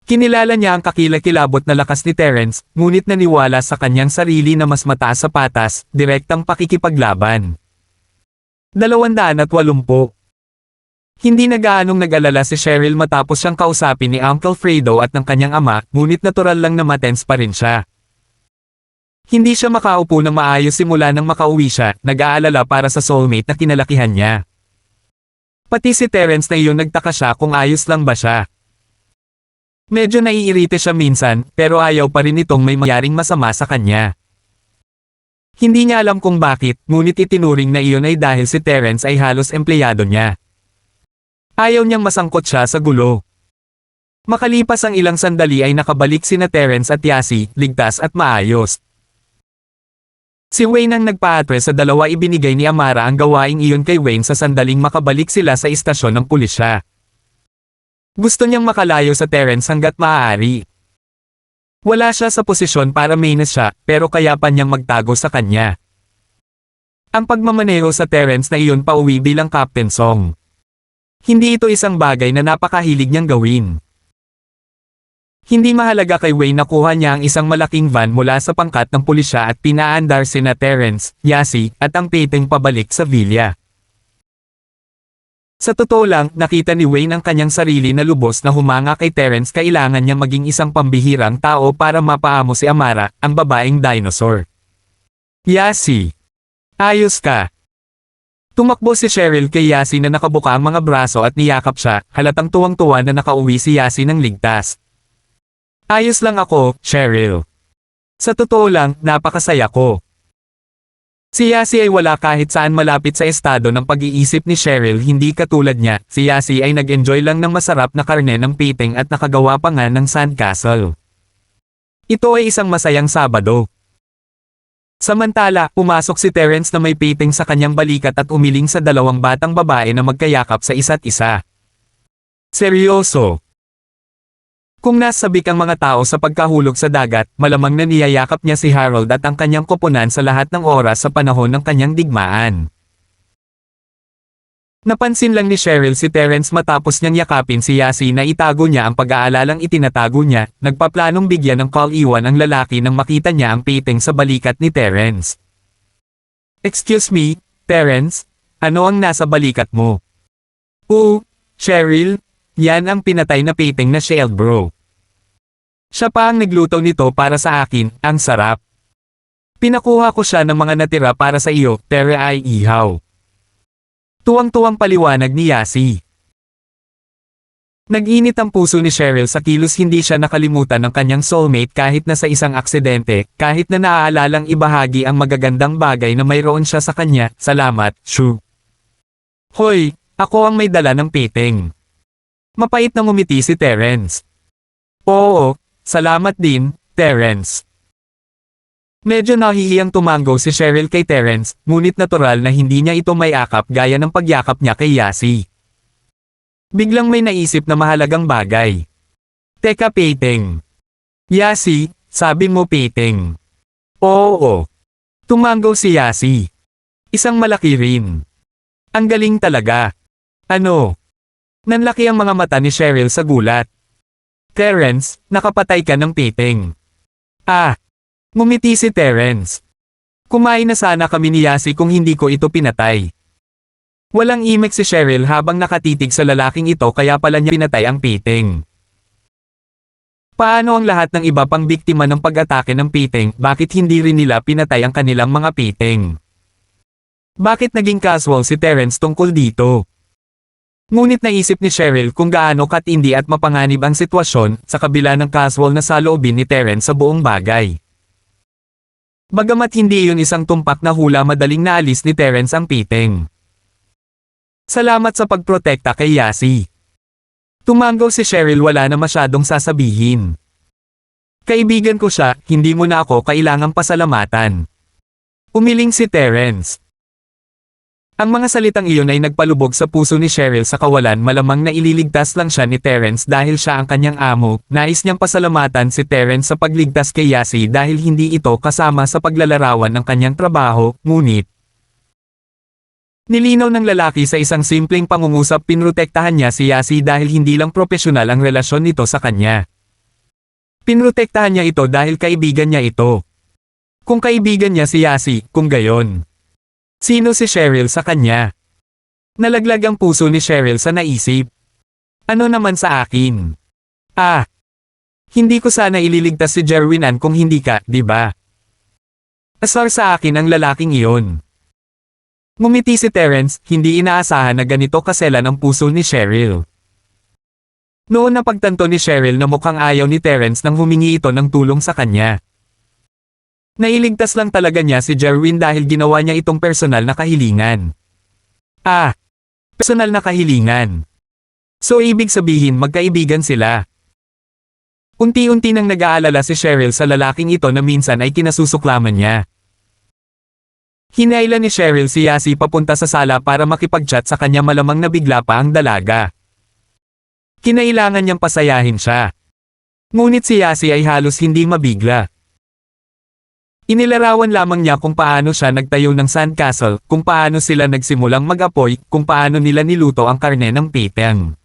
A: Kinilala niya ang kakilakilabot na lakas ni Terence, ngunit naniwala sa kanyang sarili na mas mataas sa patas, direktang pakikipaglaban. 280. Hindi na gaanong nag-alala si Cheryl matapos siyang kausapin ni Uncle Fredo at ng kanyang ama, ngunit natural lang na matense pa rin siya. Hindi siya makaupo ng maayos simula nang makauwi siya, nag-aalala para sa soulmate na kinalakihan niya. Pati si Terence na iyon nagtaka siya kung ayos lang ba siya. Medyo naiirite siya minsan, pero ayaw pa rin itong may mangyaring masama sa kanya. Hindi niya alam kung bakit, ngunit itinuring na iyon ay dahil si Terence ay halos empleyado niya. Ayaw niyang masangkot siya sa gulo. Makalipas ang ilang sandali ay nakabalik sina Terence at Yasi, ligtas at maayos. Si Wayne ang nagpa-address sa dalawa. Ibinigay ni Amara ang gawaing iyon kay Wayne sa sandaling makabalik sila sa istasyon ng pulisya. Gusto niyang makalayo sa Terence hanggat maaari. Wala siya sa posisyon para mainis siya, pero kaya pa niyang magtago sa kanya. Ang pagmamaneho sa Terence na iyon pauwi bilang Captain Song. Hindi ito isang bagay na napakahilig niyang gawin. Hindi mahalaga kay Wayne, nakuha niya ang isang malaking van mula sa pangkat ng pulisya at pinaandar sina Terence, Yasi, at ang Peyton pabalik sa villa. Sa totoo lang, nakita ni Wayne ang kanyang sarili na lubos na humanga kay Terence. Kailangan niya maging isang pambihirang tao para mapaamo si Amara, ang babaeng dinosaur. Yasi, ayos ka. Tumakbo si Cheryl kay Yasi na nakabuka ang mga braso at niyakap siya, halatang tuwang-tuwa na nakauwi si Yasi ng ligtas. Ayos lang ako, Cheryl. Sa totoo lang, napakasaya ko. Si Yasi ay wala kahit saan malapit sa estado ng pag-iisip ni Cheryl, hindi katulad niya. Si Yasi ay nag-enjoy lang ng masarap na karne ng piting at nakagawa pa nga ng sandcastle. Ito ay isang masayang Sabado. Samantala, pumasok si Terence na may piting sa kanyang balikat at umiling sa dalawang batang babae na magkayakap sa isa't isa. Seryoso. Kung nasabik ang mga tao sa pagkahulog sa dagat, malamang na niyayakap niya si Harold at ang kanyang koponan sa lahat ng oras sa panahon ng kanyang digmaan. Napansin lang ni Cheryl si Terence matapos niyang yakapin si Yasi na itago niya ang pag-aalalang itinatago niya. Nagpaplanong bigyan ng call iwan ang lalaki nang makita niya ang piting sa balikat ni Terence. Excuse me, Terence? Ano ang nasa balikat mo? Cheryl? Yan ang pinatay na piting na shield, bro. Siya pa ang nagluto nito para sa akin, ang sarap. Pinakuha ko siya ng mga natira para sa iyo, pero ay ihaw. Tuwang-tuwang paliwanag ni Yasi. Nag-init ang puso ni Cheryl sa kilos. Hindi siya nakalimutan ng kanyang soulmate kahit na sa isang aksidente, kahit na naaalalang ibahagi ang magagandang bagay na mayroon siya sa kanya. Salamat, Shu. Hoy, ako ang may dala ng piting. Mapait na ngumiti si Terence. Oo, salamat din, Terence. Medyo nahihiyang tumango si Cheryl kay Terence, ngunit natural na hindi niya ito may akap gaya ng pagyakap niya kay Yasi. Biglang may naisip na mahalagang bagay. Teka, piting. Yasi, sabi mo piting. Oo. Tumango si Yasi. Isang malaki rin. Ang galing talaga. Ano? Nanlaki ang mga mata ni Cheryl sa gulat. Terence, nakapatay ka ng piting. Ngumiti si Terence. Kumain na sana kami ni Yasi kung hindi ko ito pinatay. Walang imek si Cheryl habang nakatitig sa lalaking ito, kaya pala niya pinatay ang piting. Paano ang lahat ng iba pang biktima ng pag-atake ng piting? Bakit hindi rin nila pinatay ang kanilang mga piting? Bakit naging casual si Terence tungkol dito? Ngunit naisip ni Cheryl kung gaano katindi at mapanganib ang sitwasyon sa kabila ng casual na saloobin ni Terence sa buong bagay. Bagamat hindi iyon isang tumpak na hula, madaling naalis ni Terence ang piting. Salamat sa pagprotekta kay Yasi. Tumango si Cheryl, wala na masyadong sasabihin. Kaibigan ko siya, hindi mo na ako kailangang pasalamatan. Umiling si Terence. Ang mga salitang iyon ay nagpalubog sa puso ni Cheryl sa kawalan, malamang na ililigtas lang siya ni Terence dahil siya ang kanyang amo. Nais niyang pasalamatan si Terence sa pagligtas kay Yasi dahil hindi ito kasama sa paglalarawan ng kanyang trabaho, ngunit nilinaw ng lalaki sa isang simpleng pangungusap, pinrotektahan niya si Yasi dahil hindi lang propesyonal ang relasyon nito sa kanya. Pinrotektahan niya ito dahil kaibigan niya ito. Kung kaibigan niya si Yasi, kung gayon, sino si Cheryl sa kanya? Nalaglag ang puso ni Cheryl sa naisip. Ano naman sa akin? Hindi ko sana ililigtas si Jerwinan kung hindi ka, di ba? Asar sa akin ang lalaking iyon. Ngumiti si Terence, hindi inaasahan na ganito kaselan ang puso ni Cheryl. Noon napagtanto ni Cheryl na mukhang ayaw ni Terence nang humingi ito ng tulong sa kanya. Nailigtas lang talaga niya si Jerwin dahil ginawa niya itong personal na kahilingan. Personal na kahilingan. So ibig sabihin magkaibigan sila. Unti-unti nang nag-aalala si Cheryl sa lalaking ito na minsan ay kinasusuklaman niya. Hinailan ni Cheryl si Yasi papunta sa sala para makipag-chat sa kanya, malamang nabigla pa ang dalaga. Kinailangan niyang pasayahin siya. Ngunit si Yasi ay halos hindi mabigla. Inilarawan lamang niya kung paano siya nagtayo ng sandcastle, kung paano sila nagsimulang mag-apoy, kung paano nila niluto ang karne ng piteng.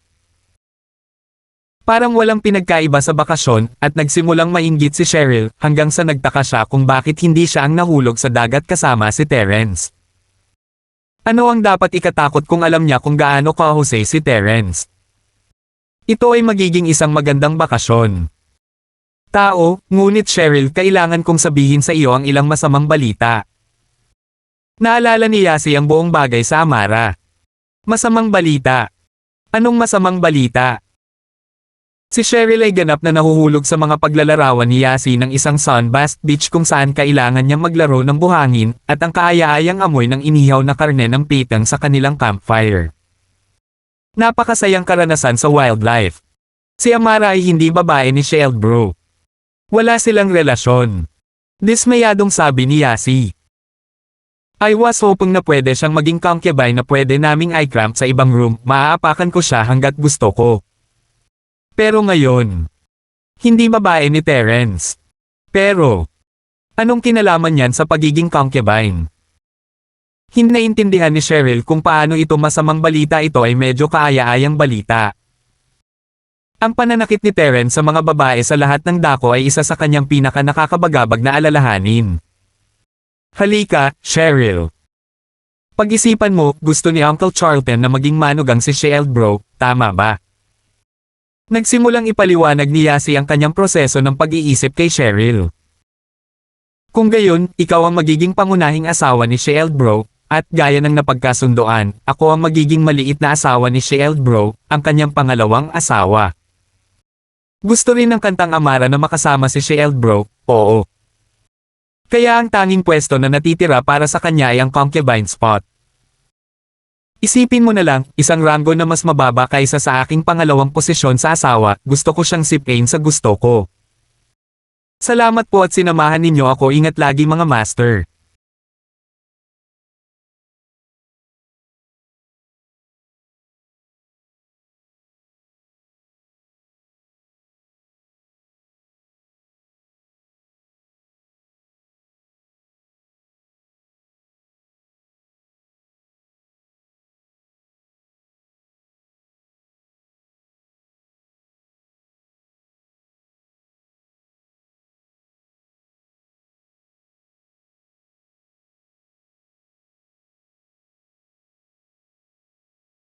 A: Parang walang pinagkaiba sa bakasyon, at nagsimulang mainggit si Cheryl, hanggang sa nagtaka siya kung bakit hindi siya ang nahulog sa dagat kasama si Terence. Ano ang dapat ikatakot kung alam niya kung gaano kahusay si Terence? Ito ay magiging isang magandang bakasyon. Ngunit Cheryl, kailangan kong sabihin sa iyo ang ilang masamang balita. Naalala ni Yasi ang buong bagay sa Amara. Masamang balita. Anong masamang balita? Si Cheryl ay ganap na nahuhulog sa mga paglalarawan ni Yasi ng isang sunbath beach kung saan kailangan niyang maglaro ng buhangin, at ang kaaya-ayang amoy ng inihaw na karne ng pitang sa kanilang campfire. Napakasayang karanasan sa wildlife. Si Amara ay hindi babae ni Sheldbro. Wala silang relasyon. Dismayadong sabi ni Yasi. I was hoping na pwede siyang maging concubine, na pwede naming i-cramp sa ibang room, maaapakan ko siya hanggat gusto ko. Pero ngayon, hindi babae ni Terence. Pero, anong kinalaman niyan sa pagiging concubine? Hindi naintindihan ni Cheryl kung paano ito masamang balita, ito ay medyo kaaya-ayang balita. Ang pananakit ni Terence sa mga babae sa lahat ng dako ay isa sa kanyang pinaka-nakakabagabag na alalahanin. Halika, Cheryl. Pag-isipan mo, gusto ni Uncle Charlton na maging manugang si Sheldbro, tama ba? Nagsimulang ipaliwanag ni Yasi ang kanyang proseso ng pag-iisip kay Cheryl. Kung gayon, ikaw ang magiging pangunahing asawa ni Sheldbro, at gaya ng napagkasundoan, ako ang magiging maliit na asawa ni Sheldbro, ang kanyang pangalawang asawa. Gusto rin ng kantang Amara na makasama si Sheldbro, oo. Kaya ang tanging pwesto na natitira para sa kanya ay ang concubine spot. Isipin mo na lang, isang ranggo na mas mababa kaysa sa aking pangalawang posisyon sa asawa, gusto ko siyang sipain sa gusto ko. Salamat po at sinamahan ninyo ako, ingat lagi mga master.